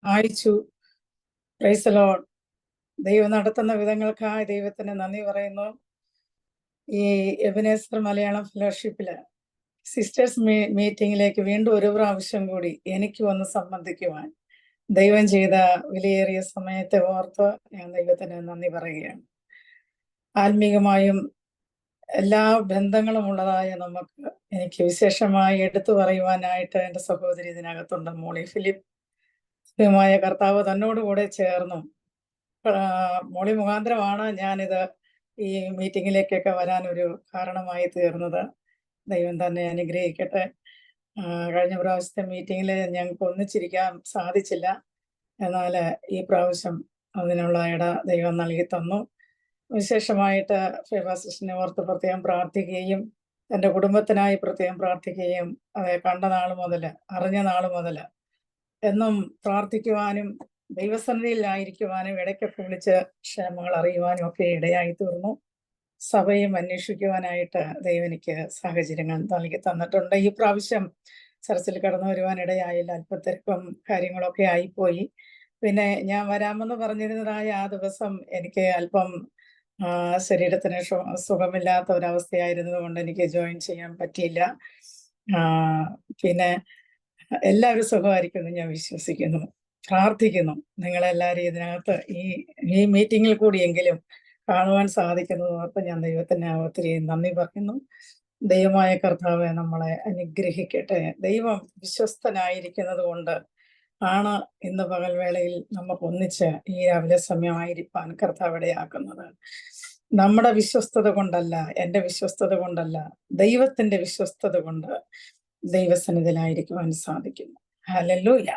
അയച്ചു. Praise the Lord. ദൈവം നടത്തുന്ന വിധങ്ങൾക്കായി ദൈവത്തിന് നന്ദി പറയുന്നു. ഈ എബനേസർ മലയാളം ഫെലോഷിപ്പില് സിസ്റ്റേഴ്സ് മീറ്റിംഗിലേക്ക് വീണ്ടും ഒരു പ്രാവശ്യം കൂടി എനിക്ക് വന്ന് സംബന്ധിക്കുവാൻ ദൈവം ചെയ്ത വിലയേറിയ സമയത്തെ ഓർത്ത് ഞാൻ ദൈവത്തിന് നന്ദി പറയുകയാണ്. ആത്മീകമായും എല്ലാ ബന്ധങ്ങളും ഉള്ളതായ എനിക്ക് വിശേഷമായി എടുത്തു പറയുവാനായിട്ട് എൻ്റെ സഹോദരി ഇതിനകത്തുണ്ട്, മോളി ഫിലിപ്പ്. മായ കർത്താവ് തന്നോടുകൂടെ ചേർന്നു. മോളി മുഖാന്തരമാണ് ഞാനിത് ഈ മീറ്റിങ്ങിലേക്കൊക്കെ വരാനൊരു കാരണമായി തീർന്നത്. ദൈവം തന്നെ അനുഗ്രഹിക്കട്ടെ. കഴിഞ്ഞ പ്രാവശ്യത്തെ മീറ്റിങ്ങിൽ ഞങ്ങൾക്ക് ഒന്നിച്ചിരിക്കാൻ സാധിച്ചില്ല. എന്നാൽ ഈ പ്രാവശ്യം അതിനുള്ള ഇട ദൈവം നൽകി തന്നു. വിശേഷമായിട്ട് ഫേബാസിസ്റ്റിനെ ഓർത്ത് പ്രത്യേകം പ്രാർത്ഥിക്കുകയും എൻ്റെ കുടുംബത്തിനായി പ്രത്യേകം പ്രാർത്ഥിക്കുകയും അത് കണ്ട നാൾ മുതൽ, അറിഞ്ഞ നാൾ മുതൽ എന്നും പ്രാർത്ഥിക്കുവാനും ദൈവസന്നിധിയിലായിരിക്കുവാനും ഇടയ്ക്കൊക്കെ വിളിച്ച് ക്ഷേമങ്ങൾ അറിയുവാനും ഒക്കെ ഇടയായി തീർന്നു. സഭയും അന്വേഷിക്കുവാനായിട്ട് ദൈവം എനിക്ക് സാഹചര്യങ്ങൾ നൽകി തന്നിട്ടുണ്ട്. ഈ പ്രാവശ്യം ചർച്ചിൽ കടന്നു വരുവാൻ ഇടയായില്ല, അല്പത്തിരക്കും കാര്യങ്ങളൊക്കെ ആയിപ്പോയി. പിന്നെ ഞാൻ വരാമെന്ന് പറഞ്ഞിരുന്നതായ ആ ദിവസം എനിക്ക് അല്പം ശരീരത്തിന് സുഖമില്ലാത്ത ഒരവസ്ഥയായിരുന്നത് കൊണ്ട് എനിക്ക് ജോയിൻ ചെയ്യാൻ പറ്റിയില്ല. പിന്നെ എല്ലാവരും സുഖമായിരിക്കുമെന്ന് ഞാൻ വിശ്വസിക്കുന്നു, പ്രാർത്ഥിക്കുന്നു. നിങ്ങളെല്ലാവരും ഇതിനകത്ത് ഈ മീറ്റിങ്ങിൽ കൂടിയെങ്കിലും കാണുവാൻ സാധിക്കുന്നത് ഓർത്ത് ഞാൻ ദൈവത്തിന് ഒത്തിരി നന്ദി പറയുന്നു. ദൈവമായ കർത്താവ് നമ്മളെ അനുഗ്രഹിക്കട്ടെ. ദൈവം വിശ്വസ്തനായിരിക്കുന്നത് കൊണ്ട് ആണ് ഇന്ന് പകൽവേളയിൽ നമുക്ക് ഒന്നിച്ച് ഈ രാവിലെ സമയമായിരിക്കാൻ കർത്താവ് ഇടയാക്കുന്നത്. നമ്മുടെ വിശ്വസ്തത കൊണ്ടല്ല, എൻ്റെ വിശ്വസ്തത കൊണ്ടല്ല, ദൈവത്തിന്റെ വിശ്വസ്തത കൊണ്ട് ദൈവസന്നിധിയിലായിരിക്കുവാൻ സാധിക്കുന്നു. ഹല്ലേലൂയ.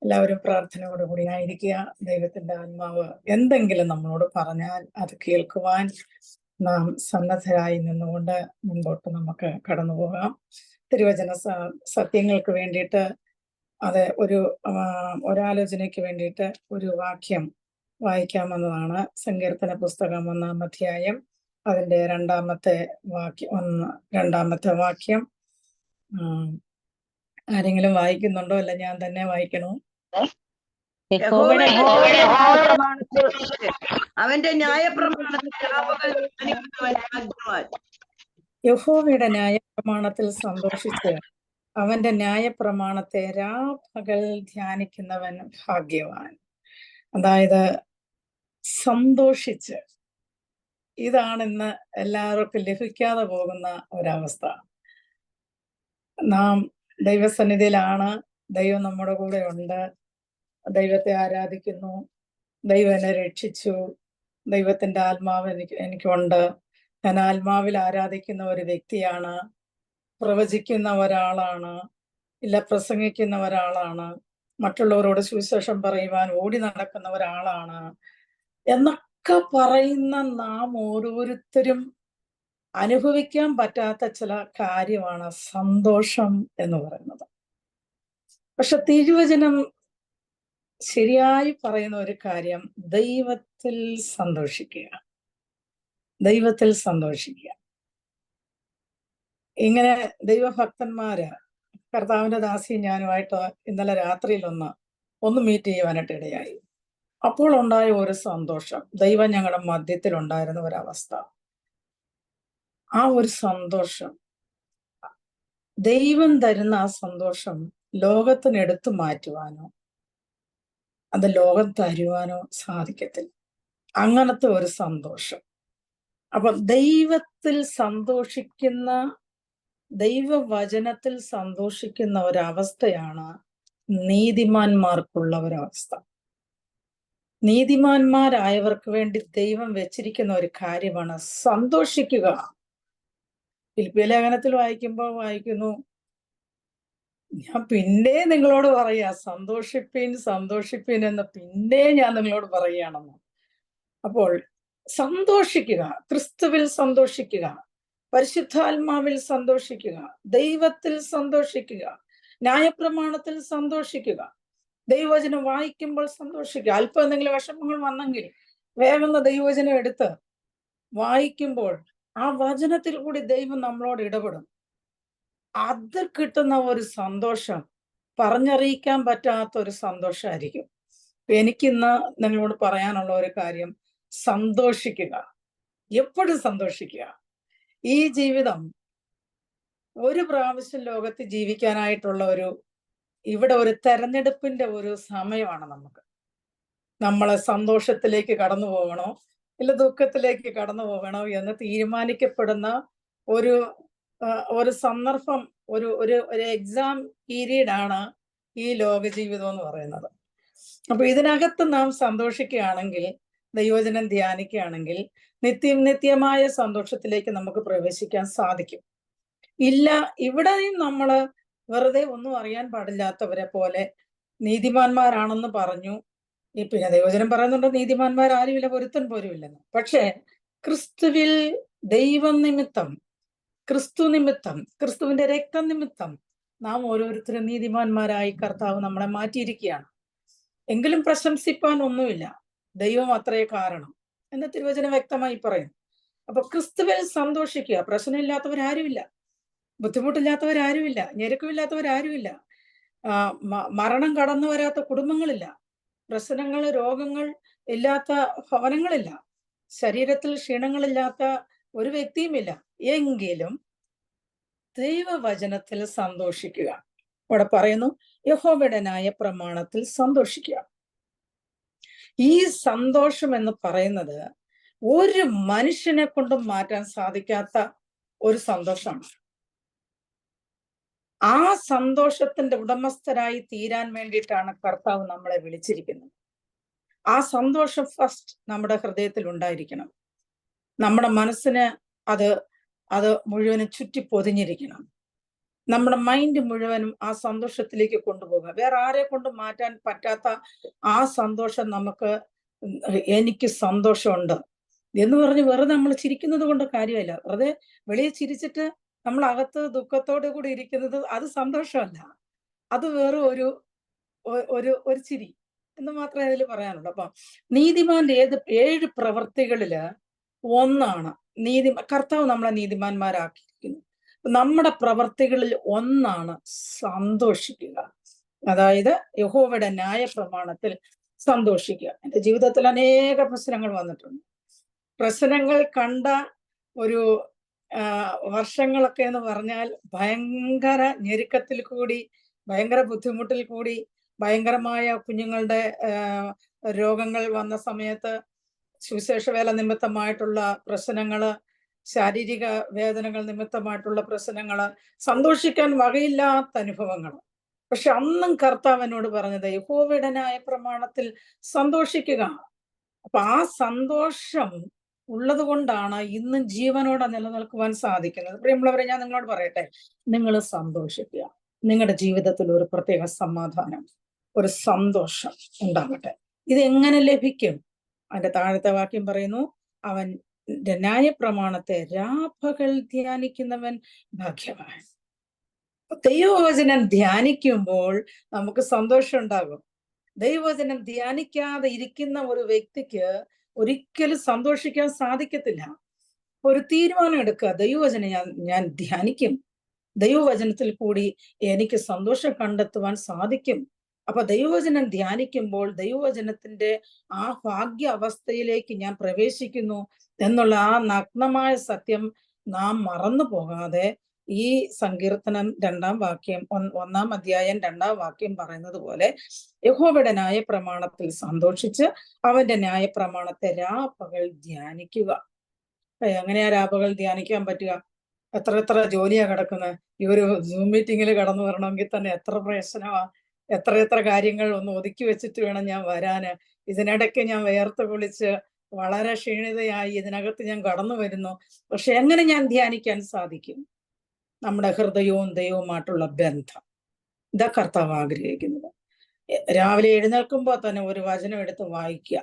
എല്ലാവരും പ്രാർത്ഥനയോടുകൂടി ആയിരിക്കുക. ദൈവത്തിന്റെ ആത്മാവ് എന്തെങ്കിലും നമ്മളോട് പറഞ്ഞാൽ അത് കേൾക്കുവാൻ നാം സന്നദ്ധരായി നിന്നുകൊണ്ട് മുൻപോട്ട് നമുക്ക് കടന്നു പോകാം. തിരുവചന സത്യങ്ങൾക്ക് വേണ്ടിയിട്ട് അത് ഒരാലോചനയ്ക്ക് വേണ്ടിയിട്ട് ഒരു വാക്യം വായിക്കാമെന്നതാണ്. സങ്കീർത്തന പുസ്തകം 1-ാം അധ്യായം അതിൻ്റെ രണ്ടാമത്തെ വാക്യം. ആരെങ്കിലും വായിക്കുന്നുണ്ടോ? അല്ല ഞാൻ തന്നെ വായിക്കണോ? അവന്റെ യഹോവയുടെ ന്യായപ്രമാണത്തിൽ സന്തോഷിച്ച് അവന്റെ ന്യായപ്രമാണത്തെ രാപകൽ ധ്യാനിക്കുന്നവൻ ഭാഗ്യവാൻ. അതായത് സന്തോഷിച്ച്, ഇതാണ് ഇന്ന് എല്ലാവർക്കും ലഭിക്കാതെ പോകുന്ന ഒരവസ്ഥ. നാം ദൈവസന്നിധിയിലാണ്, ദൈവം നമ്മുടെ കൂടെ ഉണ്ട്, ദൈവത്തെ ആരാധിക്കുന്നു, ദൈവം എന്നെ രക്ഷിച്ചു, ദൈവത്തിന്റെ ആത്മാവ് എനിക്കുണ്ട്, ഞാൻ ആത്മാവിൽ ആരാധിക്കുന്ന ഒരു വ്യക്തിയാണ്, പ്രവചിക്കുന്ന ഒരാളാണ്, ഇല്ല പ്രസംഗിക്കുന്ന ഒരാളാണ്, മറ്റുള്ളവരോട് സുവിശേഷം പറയുവാൻ ഓടി നടക്കുന്ന ഒരാളാണ് എന്നൊക്കെ പറയുന്ന നാം ഓരോരുത്തരും അനുഭവിക്കാൻ പറ്റാത്ത ചില കാര്യമാണ് സന്തോഷം എന്ന് പറയുന്നത്. പക്ഷെ തിരുവചനം ശരിയായി പറയുന്ന ഒരു കാര്യം ദൈവത്തിൽ സന്തോഷിക്കുക, ദൈവത്തിൽ സന്തോഷിക്കുക. ഇങ്ങനെ ദൈവഭക്തന്മാര്, കർത്താവിന്റെ ദാസി ഞാനുമായിട്ട് ഇന്നലെ രാത്രിയിൽ ഒന്ന് മീറ്റ് ചെയ്യുവാനായിട്ട് ഇടയായി. അപ്പോൾ ഉണ്ടായ ഒരു സന്തോഷം, ദൈവം ഞങ്ങളുടെ മധ്യത്തിലുണ്ടായിരുന്ന ഒരവസ്ഥ, ആ ഒരു സന്തോഷം, ദൈവം തരുന്ന ആ സന്തോഷം ലോകത്തിന് എടുത്തു മാറ്റുവാനോ അത് ലോകം തരുവാനോ സാധിക്കത്തില്ല. അങ്ങനത്തെ ഒരു സന്തോഷം. അപ്പൊ ദൈവത്തിൽ സന്തോഷിക്കുന്ന, ദൈവവചനത്തിൽ സന്തോഷിക്കുന്ന ഒരവസ്ഥയാണ് നീതിമാന്മാർക്കുള്ള ഒരവസ്ഥ. നീതിമാന്മാരായവർക്ക് വേണ്ടി ദൈവം വെച്ചിരിക്കുന്ന ഒരു കാര്യമാണ് സന്തോഷിക്കുക. ഫിലിപ്പിയ ലേഖനത്തിൽ വായിക്കുന്നു, ഞാൻ പിന്നെ നിങ്ങളോട് പറയാ സന്തോഷിപ്പീൻ എന്ന് പിന്നെ ഞാൻ നിങ്ങളോട് പറയുകയാണെന്ന്. അപ്പോൾ സന്തോഷിക്കുക, ക്രിസ്തുവിൽ സന്തോഷിക്കുക, പരിശുദ്ധാത്മാവിൽ സന്തോഷിക്കുക, ദൈവത്തിൽ സന്തോഷിക്കുക, ന്യായപ്രമാണത്തിൽ സന്തോഷിക്കുക, ദൈവവചനം വായിക്കുമ്പോൾ സന്തോഷിക്കുക. അല്പം എന്തെങ്കിലും വിഷമങ്ങൾ വന്നെങ്കിൽ വേഗം ദൈവവചനം എടുത്ത് വായിക്കുമ്പോൾ ആ വചനത്തിൽ കൂടി ദൈവം നമ്മളോട് ഇടപെടും. അത് കിട്ടുന്ന ഒരു സന്തോഷം പറഞ്ഞറിയിക്കാൻ പറ്റാത്ത ഒരു സന്തോഷമായിരിക്കും. എനിക്കിന്ന് നിങ്ങളോട് പറയാനുള്ള ഒരു കാര്യം, സന്തോഷിക്കുക, എപ്പോഴും സന്തോഷിക്കുക. ഈ ജീവിതം ഒരു പ്രാവശ്യം ലോകത്ത് ജീവിക്കാനായിട്ടുള്ള ഇവിടെ ഒരു തെരഞ്ഞെടുപ്പിന്റെ ഒരു സമയമാണ് നമുക്ക്. നമ്മളെ സന്തോഷത്തിലേക്ക് കടന്നു പോകണോ ഇല്ല ദുഃഖത്തിലേക്ക് കടന്നു പോകണോ എന്ന് തീരുമാനിക്കപ്പെടുന്ന ഒരു ഒരു സന്ദർഭം, ഒരു ഒരു ഒരു എക്സാം പീരീഡ് ആണ് ഈ ലോക ജീവിതം എന്ന് പറയുന്നത്. അപ്പൊ ഇതിനകത്ത് നാം സന്തോഷിക്കുകയാണെങ്കിൽ, ദൈവവചനം ധ്യാനിക്കുകയാണെങ്കിൽ നിത്യമായ സന്തോഷത്തിലേക്ക് നമുക്ക് പ്രവേശിക്കാൻ സാധിക്കും. ഇല്ല, ഇവിടെയും നമ്മള് വെറുതെ ഒന്നും അറിയാൻ പാടില്ലാത്തവരെ പോലെ നീതിമാന്മാരാണെന്ന് പറഞ്ഞു. പിന്നെ ദൈവവചനം പറയുന്നുണ്ട് നീതിമാന്മാർ ആരുമില്ല, ഒരുത്തൻ പോലും ഇല്ലെന്ന്. പക്ഷേ ക്രിസ്തുവിൽ ദൈവം നിമിത്തം, ക്രിസ്തു നിമിത്തം, ക്രിസ്തുവിന്റെ രക്തം നിമിത്തം നാം ഓരോരുത്തരും നീതിമാന്മാരായി കർത്താവ് നമ്മളെ മാറ്റിയിരിക്കുകയാണ്. എങ്കിലും പ്രശംസിപ്പാൻ ഒന്നുമില്ല, ദൈവം അത്രേ കാരണം എന്ന് തിരുവചനം വ്യക്തമായി പറയുന്നു. അപ്പൊ ക്രിസ്തുവിൽ സന്തോഷിക്കുക. പ്രശ്നമില്ലാത്തവരാരുമില്ല, ബുദ്ധിമുട്ടില്ലാത്തവരാരുമില്ല, ഞെരുക്കമില്ലാത്തവരാരുമില്ല, മരണം കടന്നു വരാത്ത കുടുംബങ്ങളില്ല, പ്രശ്നങ്ങൾ രോഗങ്ങൾ ഇല്ലാത്ത ഭവനങ്ങളില്ല, ശരീരത്തിൽ ക്ഷീണങ്ങളില്ലാത്ത ഒരു വ്യക്തിയുമില്ല. എങ്കിലും ദൈവവചനത്തിൽ സന്തോഷിക്കുക. അവിടെ പറയുന്നു യഹോവയുടെ ന്യായപ്രമാണത്തിൽ സന്തോഷിക്കുക. ഈ സന്തോഷം എന്ന് പറയുന്നത് ഒരു മനുഷ്യനെ കൊണ്ടും മാറ്റാൻ സാധിക്കാത്ത ഒരു സന്തോഷമാണ്. ആ സന്തോഷത്തിന്റെ ഉടമസ്ഥരായി തീരാൻ വേണ്ടിയിട്ടാണ് കർത്താവ് നമ്മളെ വിളിച്ചിരിക്കുന്നത്. ആ സന്തോഷം ഫസ്റ്റ് നമ്മുടെ ഹൃദയത്തിൽ ഉണ്ടായിരിക്കണം. നമ്മുടെ മനസ്സിന് അത് മുഴുവനും ചുറ്റി പൊതിഞ്ഞിരിക്കണം. നമ്മുടെ മൈൻഡ് മുഴുവനും ആ സന്തോഷത്തിലേക്ക് കൊണ്ടുപോകുക. വേറെ ആരെ കൊണ്ടും മാറ്റാൻ പറ്റാത്ത ആ സന്തോഷം നമുക്ക്, എനിക്ക് സന്തോഷമുണ്ട് എന്ന് പറഞ്ഞ് വെറുതെ നമ്മൾ ചിരിക്കുന്നത് കൊണ്ട് കാര്യമില്ല. വെറുതെ വെളിയെ ചിരിച്ചിട്ട് നമ്മൾ അകത്ത് ദുഃഖത്തോടു കൂടി ഇരിക്കുന്നത് അത് സന്തോഷമല്ല, അത് വേറെ ഒരു ചിരി എന്ന് മാത്രമേ അതിൽ പറയാനുള്ളൂ. അപ്പൊ നീതിമാന്റെ 7 പ്രവർത്തികളില് ഒന്നാണ് കർത്താവ് നമ്മളെ നീതിമാന്മാരാക്കിയിരിക്കുന്നു. നമ്മുടെ പ്രവർത്തികളിൽ ഒന്നാണ് സന്തോഷിക്കുക. അതായത് യഹോവയുടെ ന്യായപ്രമാണത്തിൽ സന്തോഷിക്കുക. എൻ്റെ ജീവിതത്തിൽ അനേക പ്രശ്നങ്ങൾ വന്നിട്ടുണ്ട്. പ്രശ്നങ്ങൾ കണ്ട ഒരു വർഷങ്ങളൊക്കെ എന്ന് പറഞ്ഞാൽ ഭയങ്കര ഞെരുക്കത്തിൽ കൂടി, ഭയങ്കര ബുദ്ധിമുട്ടിൽ കൂടി, ഭയങ്കരമായ കുഞ്ഞുങ്ങളുടെ രോഗങ്ങൾ വന്ന സമയത്ത്, സുവിശേഷ വേല നിമിത്തമായിട്ടുള്ള പ്രശ്നങ്ങള്, ശാരീരിക വേദനകൾ നിമിത്തമായിട്ടുള്ള പ്രശ്നങ്ങള്, സന്തോഷിക്കാൻ വകയില്ലാത്ത അനുഭവങ്ങൾ. പക്ഷെ അന്നും കർത്താവ് എന്നോട് പറഞ്ഞത് യഹോവയുടെ ന്യായപ്രമാണത്തിൽ സന്തോഷിക്കുക. അപ്പൊ ആ സന്തോഷം ഉള്ളത് കൊണ്ടാണ് ഇന്നും ജീവനോടെ നിലനിൽക്കുവാൻ സാധിക്കുന്നത്. പ്രിയമുള്ളവരെ, ഞാൻ നിങ്ങളോട് പറയട്ടെ, നിങ്ങൾ സന്തോഷിക്കുക. നിങ്ങളുടെ ജീവിതത്തിൽ ഒരു പ്രത്യേക സമാധാനം, ഒരു സന്തോഷം ഉണ്ടാകട്ടെ. ഇത് എങ്ങനെ ലഭിക്കും? അതിന്റെ താഴത്തെ വാക്യം പറയുന്നു, അവന്റെ ന്യായപ്രമാണത്തെ രാപകൽ ധ്യാനിക്കുന്നവൻ ഭാഗ്യവാൻ. ദൈവവചനം ധ്യാനിക്കുമ്പോൾ നമുക്ക് സന്തോഷം ഉണ്ടാകും. ദൈവവചനം ധ്യാനിക്കാതെ ഇരിക്കുന്ന ഒരു വ്യക്തിക്ക് ഒരിക്കലും സന്തോഷിക്കാൻ സാധിക്കത്തില്ല. ഒരു തീരുമാനം എടുക്കുക, ദൈവവചനം ഞാൻ ധ്യാനിക്കും, ദൈവവചനത്തിൽ കൂടി എനിക്ക് സന്തോഷം കണ്ടെത്തുവാൻ സാധിക്കും. അപ്പൊ ദൈവവചനം ധ്യാനിക്കുമ്പോൾ ദൈവവചനത്തിന്റെ ആ ഭാഗ്യ അവസ്ഥയിലേക്ക് ഞാൻ പ്രവേശിക്കുന്നു എന്നുള്ള ആ നഗ്നമായ സത്യം നാം മറന്നു പോകാതെ, ഈ സങ്കീർത്തനം 2-ാം വാക്യം 1-ാം അധ്യായം 2-ാം വാക്യം പറയുന്നത് പോലെ യഹോവയുടെ ന്യായപ്രമാണത്തിൽ സന്തോഷിച്ച് അവന്റെ ന്യായപ്രമാണത്തെ രാപകൽ ധ്യാനിക്കുക. എങ്ങനെയാ രാപകൽ ധ്യാനിക്കാൻ പറ്റുക? എത്ര ജോലിയാ കിടക്കുന്നത്. ഈ ഒരു സൂം മീറ്റിങ്ങിൽ കടന്നു വരണമെങ്കിൽ തന്നെ എത്ര പ്രശ്നമാ, എത്ര കാര്യങ്ങൾ ഒന്ന് ഒതുക്കി വെച്ചിട്ട് വേണം ഞാൻ വരാന്. ഇതിനിടയ്ക്ക് ഞാൻ വേർത്ത് കുളിച്ച് വളരെ ക്ഷീണിതയായി ഇതിനകത്ത് ഞാൻ കടന്നു വരുന്നു. പക്ഷെ എങ്ങനെ ഞാൻ ധ്യാനിക്കാൻ സാധിക്കും? നമ്മുടെ ഹൃദയവും ദൈവവുമായിട്ടുള്ള ബന്ധം, ഇതാ കർത്താവ് ആഗ്രഹിക്കുന്നത്. രാവിലെ എഴുന്നേൽക്കുമ്പോൾ തന്നെ ഒരു വചനം എടുത്ത് വായിക്കുക.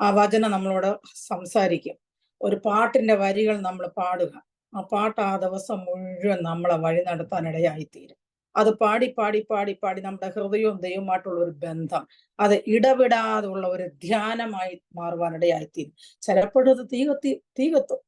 ആ വചനം നമ്മളോട് സംസാരിക്കും. ഒരു പാട്ടിന്റെ വരികൾ നമ്മൾ പാടുക. ആ പാട്ട് ആ ദിവസം മുഴുവൻ നമ്മളെ വഴി നടത്താനിടയായിത്തീരും. അത് പാടി പാടി പാടി പാടി നമ്മുടെ ഹൃദയവും ദൈവമായിട്ടുള്ള ഒരു ബന്ധം, അത് ഇടപെടാതെ ഉള്ള ഒരു ധ്യാനമായി മാറുവാനിടയായിത്തീരും. ചിലപ്പോഴത് തീ കത്തും,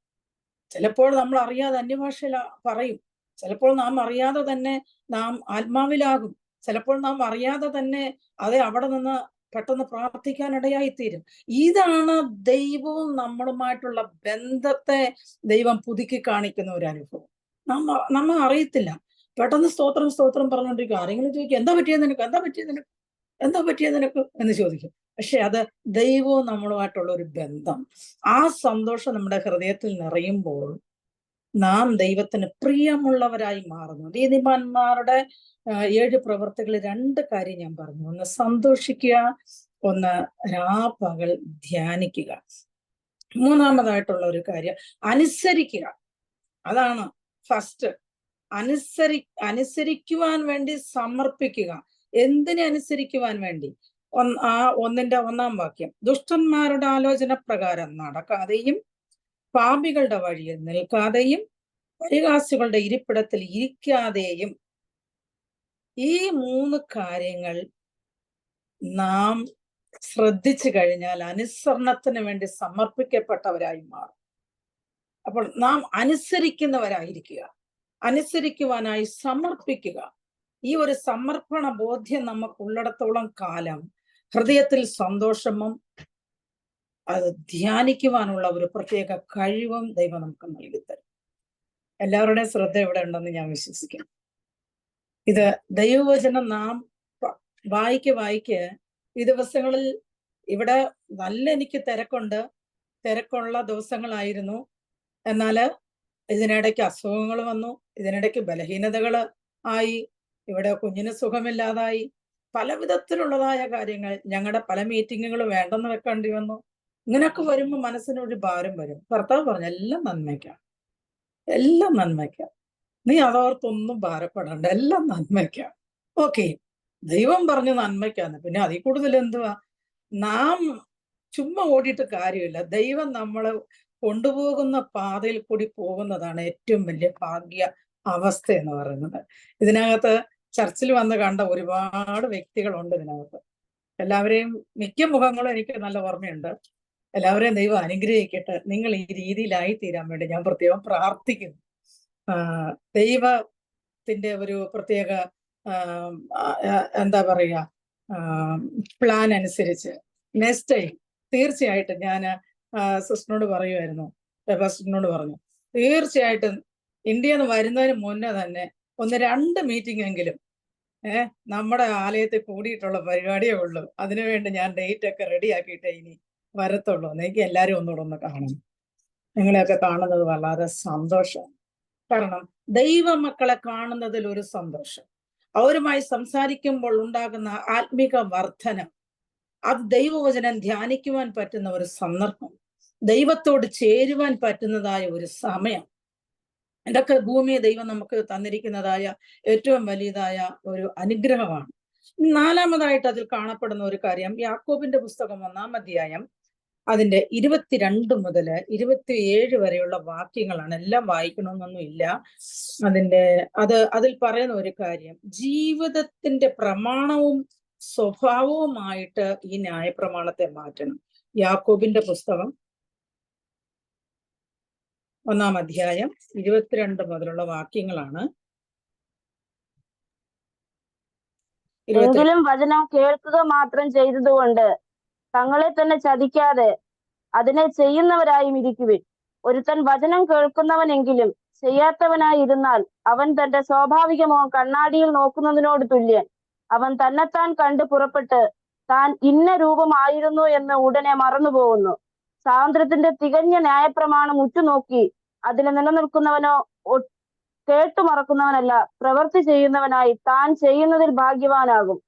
ചിലപ്പോൾ നമ്മൾ അറിയാതെ അന്യഭാഷയിൽ പറയും, ചിലപ്പോൾ നാം അറിയാതെ തന്നെ നാം ആത്മാവിലാകും. ചിലപ്പോൾ നാം അറിയാതെ തന്നെ അത് അവിടെ നിന്ന് പെട്ടെന്ന് പ്രാർത്ഥിക്കാനിടയായിത്തീരും. ഇതാണ് ദൈവവും നമ്മളുമായിട്ടുള്ള ബന്ധത്തെ ദൈവം പുതുക്കി കാണിക്കുന്ന ഒരു അനുഭവം. നമ്മ അറിയത്തില്ല. പെട്ടെന്ന് സ്തോത്രം സ്തോത്രം പറഞ്ഞുകൊണ്ടിരിക്കുക. ആരെങ്കിലും ചോദിക്കും, എന്താ പറ്റിയത് നിനക്ക്, എന്താ പറ്റിയത് നിനക്ക്, എന്താ പറ്റിയത് നിനക്ക് എന്ന് ചോദിക്കും. പക്ഷെ അത് ദൈവവും നമ്മളുമായിട്ടുള്ള ഒരു ബന്ധം. ആ സന്തോഷം നമ്മുടെ ഹൃദയത്തിൽ നിറയുമ്പോൾ നാം ദൈവത്തിന് പ്രിയമുള്ളവരായി മാറുന്നു. നീതിമാന്മാരുടെ 7 പ്രവൃത്തികൾ 2 കാര്യം ഞാൻ പറഞ്ഞു. ഒന്ന് സന്തോഷിക്കുക, ഒന്ന് രാപകൽ ധ്യാനിക്കുക. മൂന്നാമതായിട്ടുള്ള ഒരു കാര്യം അനുസരിക്കുക. അതാണ് ഫസ്റ്റ്. അനുസരിക്കുവാൻ വേണ്ടി സമർപ്പിക്കുക. എന്തിനെ അനുസരിക്കുവാൻ വേണ്ടി? ഒന്നിന്റെ 1-ാം വാക്യം, ദുഷ്ടന്മാരുടെ ആലോചന പ്രകാരം നടക്കാതെയും പാപികളുടെ വഴിയിൽ നിൽക്കാതെയും പരിഹാസികളുടെ ഇരിപ്പിടത്തിൽ ഇരിക്കാതെയും. ഈ 3 കാര്യങ്ങൾ നാം ശ്രദ്ധിച്ചു കഴിഞ്ഞാൽ അനുസരണത്തിന് വേണ്ടി സമർപ്പിക്കപ്പെട്ടവരായി മാറും. അപ്പോൾ നാം അനുസരിക്കുന്നവരായിരിക്കുക, അനുസരിക്കുവാനായി സമർപ്പിക്കുക. ഈ ഒരു സമർപ്പണ ബോധ്യം നമുക്കുള്ളിടത്തോളം കാലം ഹൃദയത്തിൽ സന്തോഷവും അത് ധ്യാനിക്കുവാനുള്ള ഒരു പ്രത്യേക കഴിവും ദൈവം നമുക്ക് നൽകിത്തരും. എല്ലാവരുടെയും ശ്രദ്ധ ഇവിടെ ഉണ്ടെന്ന് ഞാൻ വിശ്വസിക്കുന്നു. ഇത് ദൈവവചനം നാം വായിക്ക് ഈ ദിവസങ്ങളിൽ ഇവിടെ നല്ല എനിക്ക് തിരക്കുള്ള ദിവസങ്ങളായിരുന്നു. എന്നാല് ഇതിനിടയ്ക്ക് അസുഖങ്ങൾ വന്നു, ഇതിനിടയ്ക്ക് ബലഹീനതകൾ ആയി, ഇവിടെ കുഞ്ഞിന് സുഖമില്ലാതായി, പല വിധത്തിലുള്ളതായ കാര്യങ്ങൾ, ഞങ്ങളുടെ പല മീറ്റിങ്ങുകൾ വേണ്ടെന്ന് വെക്കേണ്ടി വന്നു. ഇങ്ങനെയൊക്കെ വരുമ്പോൾ മനസ്സിനൊരു ഭാരം വരും. കർത്താവ് പറഞ്ഞു, എല്ലാം നന്മയ്ക്കാം, എല്ലാം നന്മയ്ക്കാം, നീ അതോർത്തൊന്നും ഭാരപ്പെടണ്ട, എല്ലാം നന്മയ്ക്കാം. ഓക്കെ, ദൈവം പറഞ്ഞു നന്മയ്ക്കാന്ന്, പിന്നെ അതിൽ കൂടുതൽ എന്തുവാ? നാം ചുമ്മാ ഓടിയിട്ട് കാര്യമില്ല. ദൈവം നമ്മളെ കൊണ്ടുപോകുന്ന പാതയിൽ കൂടി പോകുന്നതാണ് ഏറ്റവും വലിയ ഭാഗ്യ അവസ്ഥ എന്ന് പറയുന്നത്. ഇതിനകത്ത് ചർച്ചിൽ വന്ന് കണ്ട ഒരുപാട് വ്യക്തികളുണ്ട് ഇതിനകത്ത്. എല്ലാവരെയും മിക്ക മുഖങ്ങളും എനിക്ക് നല്ല ഓർമ്മയുണ്ട്. എല്ലാവരെയും ദൈവം അനുഗ്രഹിക്കട്ടെ. നിങ്ങൾ ഈ രീതിയിലായി തീരാൻ വേണ്ടി ഞാൻ പ്രത്യേകം പ്രാർത്ഥിക്കുന്നു. ദൈവത്തിന്റെ ഒരു പ്രത്യേക എന്താ പറയുക പ്ലാൻ അനുസരിച്ച് നെക്സ്റ്റ് ടൈം തീർച്ചയായിട്ടും ഞാൻ സിസ്റ്ററിനോട് പറയുമായിരുന്നു, സിസ്റ്ററിനോട് പറഞ്ഞു, തീർച്ചയായിട്ടും ഇന്ത്യയിൽ നിന്ന് വരുന്നതിന് മുന്നേ തന്നെ 1-2 മീറ്റിംഗ് എങ്കിലും നമ്മുടെ ആലയത്തിൽ കൂടിയിട്ടുള്ള പരിപാടിയേ ഉള്ളൂ. അതിനുവേണ്ടി ഞാൻ ഡേറ്റ് ഒക്കെ റെഡി ആക്കിയിട്ടേ ഇനി വരത്തുള്ളൂ. എനിക്ക് എല്ലാവരും ഒന്നുകൂടെ ഒന്ന് കാണണം. നിങ്ങളെയൊക്കെ കാണുന്നത് വളരെ സന്തോഷം. കാരണം ദൈവമക്കളെ കാണുന്നതിൽ ഒരു സന്തോഷം, അവരുമായി സംസാരിക്കുമ്പോൾ ഉണ്ടാകുന്ന ആത്മിക വർധനം, അത് ദൈവവചനം ധ്യാനിക്കുവാൻ പറ്റുന്ന ഒരു സന്ദർഭം, ദൈവത്തോട് ചേരുവാൻ പറ്റുന്നതായ ഒരു സമയം, ഇതൊക്കെ ഭൂമിയെ ദൈവം നമുക്ക് തന്നിരിക്കുന്നതായ ഏറ്റവും വലിയതായ ഒരു അനുഗ്രഹമാണ്. 4-മതായിട്ട് അതിൽ കാണപ്പെടുന്ന ഒരു കാര്യം, യാക്കോബിന്റെ പുസ്തകം 1-ാം അധ്യായം അതിന്റെ 22 മുതൽ 27 വരെയുള്ള വാക്യങ്ങളാണ്. എല്ലാം വായിക്കണമെന്നൊന്നും ഇല്ല. അതിൽ പറയുന്ന ഒരു കാര്യം, ജീവിതത്തിന്റെ പ്രമാണവും സ്വഭാവവുമായിട്ട് ഈ ന്യായപ്രമാണത്തെ മാറ്റണം. യാക്കോബിന്റെ പുസ്തകം 1-ാം അധ്യായം 22 മുതലുള്ള വാക്യങ്ങളാണ്. എങ്കിലും വചനം കേൾക്കുക മാത്രം ചെയ്തതുകൊണ്ട് തങ്ങളെ തന്നെ ചതിക്കാതെ അതിനെ ചെയ്യുന്നവരായും ഇരിക്കുവിൻ. ഒരുത്തൻ വചനം കേൾക്കുന്നവനെങ്കിലും ചെയ്യാത്തവനായിരുന്നാൽ അവൻ തന്റെ സ്വാഭാവികമോ കണ്ണാടിയിൽ നോക്കുന്നതിനോട് തുല്യൻ. അവൻ തന്നെത്താൻ കണ്ട് പുറപ്പെട്ട് താൻ ഇന്ന രൂപമായിരുന്നു എന്ന് ഉടനെ മറന്നുപോകുന്നു. സ്വാതന്ത്ര്യത്തിന്റെ തികഞ്ഞ ന്യായപ്രമാണം ഉറ്റുനോക്കി അതിൽ നിലനിൽക്കുന്നവനോ കേട്ടു മറക്കുന്നവനല്ല, പ്രവൃത്തി ചെയ്യുന്നവനായി താൻ ചെയ്യുന്നതിൽ ഭാഗ്യവാനാകും.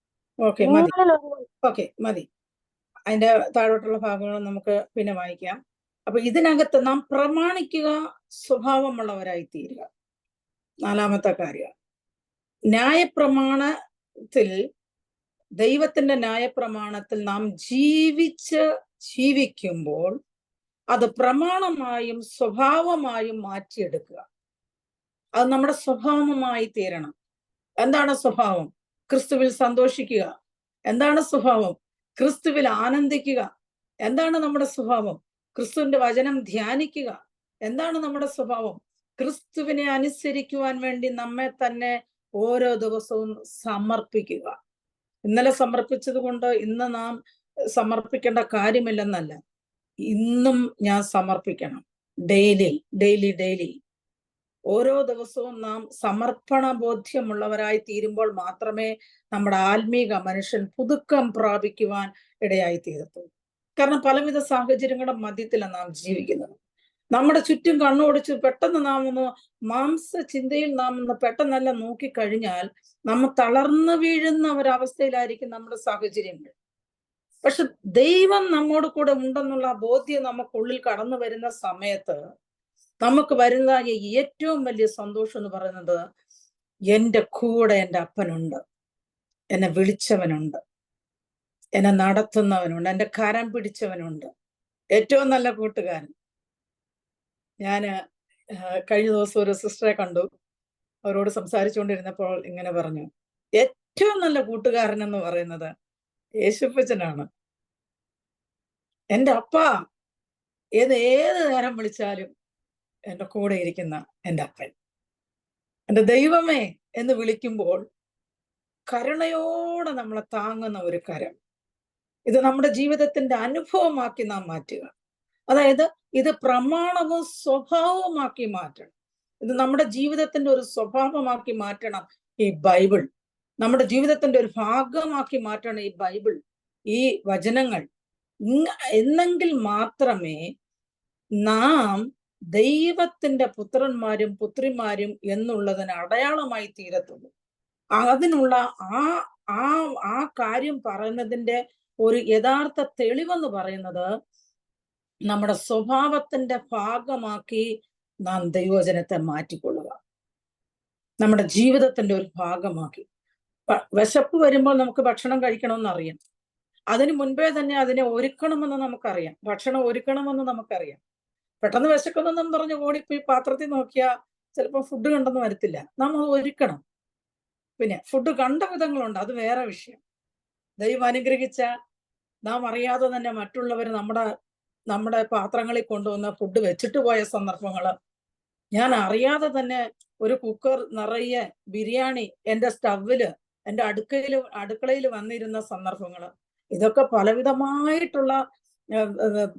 മതി. അതിന്റെ താഴോട്ടുള്ള ഭാഗങ്ങൾ നമുക്ക് പിന്നെ വായിക്കാം. അപ്പൊ ഇതിനകത്ത് നാം പ്രമാണിക്കുക, സ്വഭാവമുള്ളവരായി തീരുക. 4-മത്തെ കാര്യം, ന്യായപ്രമാണത്തിൽ, ദൈവത്തിന്റെ ന്യായപ്രമാണത്തിൽ നാം ജീവിക്കുമ്പോൾ അത് പ്രമാണമായും സ്വഭാവമായും മാറ്റിയെടുക്കുക. അത് നമ്മുടെ സ്വഭാവമായി തീരണം. എന്താണ് സ്വഭാവം? ക്രിസ്തുവിൽ സന്തോഷിക്കുക. എന്താണ് സ്വഭാവം? ക്രിസ്തുവിൽ ആനന്ദിക്കുക. എന്താണ് നമ്മുടെ സ്വഭാവം? ക്രിസ്തുവിന്റെ വചനം ധ്യാനിക്കുക. എന്താണ് നമ്മുടെ സ്വഭാവം? ക്രിസ്തുവിനെ അനുസരിക്കുവാൻ വേണ്ടി നമ്മെ തന്നെ ഓരോ ദിവസവും സമർപ്പിക്കുക. ഇന്നലെ സമർപ്പിച്ചത് കൊണ്ട് ഇന്ന് നാം സമർപ്പിക്കേണ്ട കാര്യമില്ലെന്നല്ല, ഇന്നും ഞാൻ സമർപ്പിക്കണം. ഡെയിലി ഡെയിലി ഡെയിലി ഓരോ ദിവസവും നാം സമർപ്പണ ബോധ്യമുള്ളവരായി തീരുമ്പോൾ മാത്രമേ നമ്മുടെ ആത്മീക മനുഷ്യൻ പുതുക്കം പ്രാപിക്കുവാൻ ഇടയായി തീരത്തുള്ളൂ. കാരണം പലവിധ സാഹചര്യങ്ങളുടെ മധ്യത്തിലാണ് നാം ജീവിക്കുന്നത്. നമ്മുടെ ചുറ്റും കണ്ണോടിച്ച് പെട്ടെന്ന് നാം ഒന്ന് മാംസ ചിന്തയിൽ നാം ഒന്ന് പെട്ടെന്നല്ല നോക്കിക്കഴിഞ്ഞാൽ നമ്മ തളർന്നു വീഴുന്ന ഒരവസ്ഥയിലായിരിക്കും നമ്മുടെ സാഹചര്യങ്ങൾ. പക്ഷെ ദൈവം നമ്മോട് കൂടെ ഉണ്ടെന്നുള്ള ബോധ്യം നമുക്കുള്ളിൽ കടന്നു വരുന്ന സമയത്ത് നമുക്ക് വരുന്നതായ ഏറ്റവും വലിയ സന്തോഷം എന്ന് പറയുന്നത്, എൻ്റെ കൂടെ എൻ്റെ അപ്പനുണ്ട്, എന്നെ വിളിച്ചവനുണ്ട്, എന്നെ നടത്തുന്നവനുണ്ട്, എൻ്റെ കരം പിടിച്ചവനുണ്ട്, ഏറ്റവും നല്ല കൂട്ടുകാരൻ. ഞാന് കഴിഞ്ഞ ദിവസം ഒരു സിസ്റ്ററെ കണ്ടു. അവരോട് സംസാരിച്ചുകൊണ്ടിരുന്നപ്പോൾ ഇങ്ങനെ പറഞ്ഞു, ഏറ്റവും നല്ല കൂട്ടുകാരൻ എന്ന് പറയുന്നത് യേശുപ്പച്ചനാണ്. എൻ്റെ അപ്പ ഏത് നേരം വിളിച്ചാലും എൻ്റെ കൂടെ ഇരിക്കുന്ന എൻ്റെ അപ്പൻ. എൻ്റെ ദൈവമേ എന്ന് വിളിക്കുമ്പോൾ കരുണയോടെ നമ്മളെ താങ്ങുന്ന ഒരു കരം. ഇത് നമ്മുടെ ജീവിതത്തിന്റെ അനുഭവമാക്കി നാം മാറ്റുക. അതായത് ഇത് പ്രമാണവും സ്വഭാവവുമാക്കി മാറ്റണം. ഇത് നമ്മുടെ ജീവിതത്തിന്റെ ഒരു സ്വഭാവമാക്കി മാറ്റണം ഈ ബൈബിൾ. നമ്മുടെ ജീവിതത്തിന്റെ ഒരു ഭാഗമാക്കി മാറ്റണം ഈ ബൈബിൾ, ഈ വചനങ്ങൾ. എന്നെങ്കിൽ മാത്രമേ നാം ദൈവത്തിന്റെ പുത്രന്മാരും പുത്രിമാരും എന്നുള്ളതിന് അടയാളമായി തീരത്തുള്ളൂ. അതിനുള്ള ആ കാര്യം പറയുന്നതിന്റെ ഒരു യഥാർത്ഥ തെളിവെന്ന് പറയുന്നത് നമ്മുടെ സ്വഭാവത്തിന്റെ ഭാഗമാക്കി നാം ദൈവവചനത്തെ മാറ്റിക്കൊള്ളുക, നമ്മുടെ ജീവിതത്തിന്റെ ഒരു ഭാഗമാക്കി. വിശപ്പ് വരുമ്പോൾ നമുക്ക് ഭക്ഷണം കഴിക്കണമെന്ന് അറിയാം. അതിന് മുൻപേ തന്നെ അതിനെ ഒരുക്കണമെന്ന് നമുക്കറിയാം. ഭക്ഷണം ഒരുക്കണമെന്ന് നമുക്കറിയാം. പെട്ടെന്ന് വിശക്കുന്നെന്നും പറഞ്ഞ് ഓടിപ്പോയി പാത്രത്തിൽ നോക്കിയാൽ ചിലപ്പോൾ ഫുഡ് കണ്ടെന്ന് വരത്തില്ല. നാം അത് ഒരുക്കണം. പിന്നെ ഫുഡ് കണ്ട വിധങ്ങളുണ്ട്, അത് വേറെ വിഷയം. ദൈവം അനുഗ്രഹിച്ച നാം അറിയാതെ തന്നെ മറ്റുള്ളവർ നമ്മുടെ പാത്രങ്ങളിൽ കൊണ്ടുവന്ന ഫുഡ് വെച്ചിട്ട് പോയ സന്ദർഭങ്ങള്, ഞാൻ അറിയാതെ തന്നെ ഒരു കുക്കർ നിറയെ ബിരിയാണി എൻ്റെ സ്റ്റവില് എൻ്റെ അടുക്കളയിൽ വന്നിരുന്ന സന്ദർഭങ്ങള്, ഇതൊക്കെ പലവിധമായിട്ടുള്ള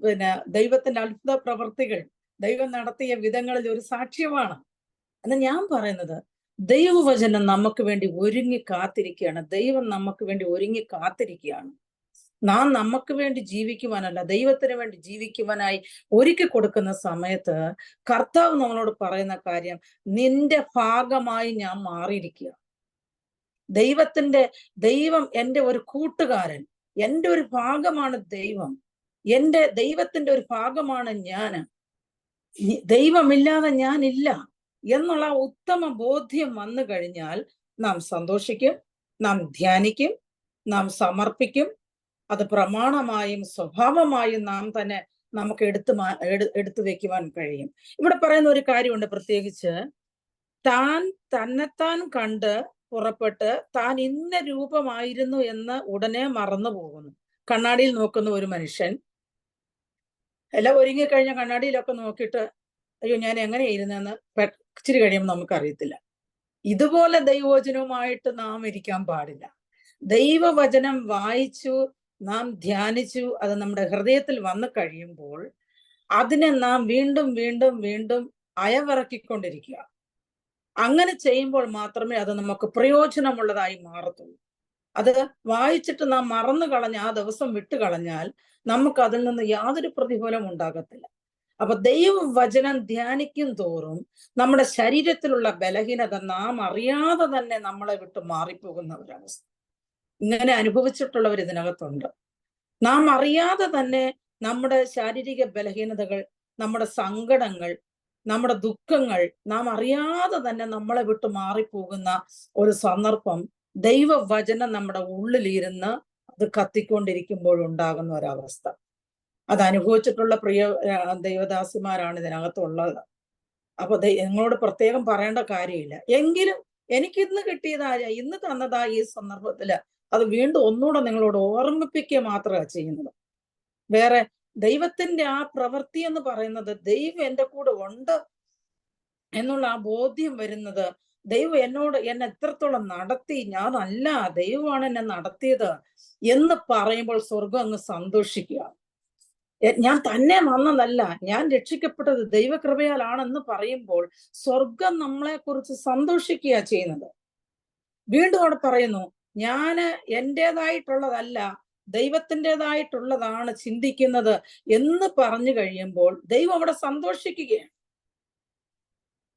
പിന്നെ ദൈവത്തിന്റെ അത്ഭുത പ്രവർത്തികൾ, ദൈവം നടത്തിയ വിധങ്ങളിൽ ഒരു സാക്ഷ്യമാണ്. എന്ന് ഞാൻ പറയുന്നത്, ദൈവവചനം നമുക്ക് വേണ്ടി ഒരുങ്ങി കാത്തിരിക്കുകയാണ്. ദൈവം നമുക്ക് വേണ്ടി ഒരുങ്ങി കാത്തിരിക്കുകയാണ്. നാം നമുക്ക് വേണ്ടി ജീവിക്കുവാനല്ല, ദൈവത്തിന് വേണ്ടി ജീവിക്കുവാനായി ഒരുക്കി കൊടുക്കുന്ന സമയത്ത് കർത്താവ് നമ്മളോട് പറയുന്ന കാര്യം, നിന്റെ ഭാഗമായി ഞാൻ മാറിയിരിക്കുക. ദൈവം എൻ്റെ ഒരു കൂട്ടുകാരൻ, എൻ്റെ ഒരു ഭാഗമാണ് ദൈവം, ദൈവത്തിന്റെ ഒരു ഭാഗമാണ് ഞാൻ. ദൈവമില്ലാതെ ഞാനില്ല എന്നുള്ള ഉത്തമ ബോധ്യം വന്നു കഴിഞ്ഞാൽ നാം സന്തോഷിക്കും, നാം ധ്യാനിക്കും, നാം സമർപ്പിക്കും. അത് പ്രമാണമായും സ്വഭാവമായും നാം തന്നെ നമുക്ക് എടുത്തു വെക്കുവാൻ കഴിയും. ഇവിടെ പറയുന്ന ഒരു കാര്യമുണ്ട്, പ്രത്യേകിച്ച് തന്നെത്താൻ കണ്ട് പുറപ്പെട്ട് താൻ ഇന്ന രൂപമായിരുന്നു എന്ന് ഉടനെ മറന്നു പോകുന്നു. കണ്ണാടിയിൽ നോക്കുന്ന ഒരു മനുഷ്യൻ എല്ലാം ഒരുങ്ങിക്കഴിഞ്ഞ കണ്ണാടിയിലൊക്കെ നോക്കിയിട്ട് അയ്യോ ഞാൻ എങ്ങനെയിരുന്നെന്ന് ഇച്ചിരി കഴിയുമ്പോൾ നമുക്കറിയത്തില്ല. ഇതുപോലെ ദൈവവചനവുമായിട്ട് നാം ഇരിക്കാൻ പാടില്ല. ദൈവവചനം വായിച്ചു, നാം ധ്യാനിച്ചു, അത് നമ്മുടെ ഹൃദയത്തിൽ വന്നു കഴിയുമ്പോൾ അതിനെ നാം വീണ്ടും വീണ്ടും വീണ്ടും അയവിറക്കിക്കൊണ്ടിരിക്കുക. അങ്ങനെ ചെയ്യുമ്പോൾ മാത്രമേ അത് നമുക്ക് പ്രയോജനമുള്ളതായി മാറത്തുള്ളൂ. അത് വായിച്ചിട്ട് നാം മറന്നു കളഞ്ഞ ആ ദിവസം വിട്ടുകളഞ്ഞാൽ നമുക്ക് അതിൽ നിന്ന് യാതൊരു പ്രതിഫലം ഉണ്ടാകത്തില്ല. അപ്പൊ ദൈവവചനം ധ്യാനിക്കും തോറും നമ്മുടെ ശരീരത്തിലുള്ള ബലഹീനത നാം അറിയാതെ തന്നെ നമ്മളെ വിട്ട് മാറിപ്പോകുന്ന ഒരവസ്ഥ. ഇങ്ങനെ അനുഭവിച്ചിട്ടുള്ളവർ ഇതിനകത്തുണ്ട്. നാം അറിയാതെ തന്നെ നമ്മുടെ ശാരീരിക ബലഹീനതകൾ, നമ്മുടെ സങ്കടങ്ങൾ, നമ്മുടെ ദുഃഖങ്ങൾ നാം അറിയാതെ തന്നെ നമ്മളെ വിട്ട് മാറിപ്പോകുന്ന ഒരു സന്ദർഭം ദൈവവചനം നമ്മുടെ ഉള്ളിലിരുന്ന് അത് കത്തിക്കൊണ്ടിരിക്കുമ്പോഴുണ്ടാകുന്ന ഒരവസ്ഥ. അത് അനുഭവിച്ചിട്ടുള്ള പ്രിയ ദൈവദാസിമാരാണ് ഇതിനകത്തുള്ളത്. അപ്പൊ നിങ്ങളോട് പ്രത്യേകം പറയേണ്ട കാര്യമില്ല. എങ്കിലും എനിക്കിന്ന് കിട്ടിയതായ, ഇന്ന് തന്നതായ ഈ സന്ദർഭത്തില് അത് വീണ്ടും ഒന്നുകൂടെ നിങ്ങളോട് ഓർമ്മിപ്പിക്കുക മാത്രമാണ് ചെയ്യുന്നത്. വേറെ ദൈവത്തിന്റെ ആ പ്രവൃത്തി എന്ന് പറയുന്നത്, ദൈവം എൻ്റെ കൂടെ ഉണ്ട് എന്നുള്ള ആ ബോധ്യം വരുന്നത് ദൈവം എന്നെ എത്രത്തോളം നടത്തി, ഞാനല്ല, ദൈവമാണ് എന്നെ നടത്തിയത് എന്ന് പറയുമ്പോൾ സ്വർഗം അങ്ങ് സന്തോഷിക്കുക. ഞാൻ തന്നെ വന്നതല്ല, ഞാൻ രക്ഷിക്കപ്പെട്ടത് ദൈവകൃപയാലാണെന്ന് പറയുമ്പോൾ സ്വർഗം നമ്മളെ കുറിച്ച് സന്തോഷിക്കുക ചെയ്യുന്നത്. വീണ്ടും അവിടെ പറയുന്നു, ഞാന് എന്റേതായിട്ടുള്ളതല്ല, ദൈവത്തിൻ്റെതായിട്ടുള്ളതാണ് ചിന്തിക്കുന്നത് എന്ന് പറഞ്ഞു കഴിയുമ്പോൾ ദൈവം അവിടെ സന്തോഷിക്കുകയാണ്.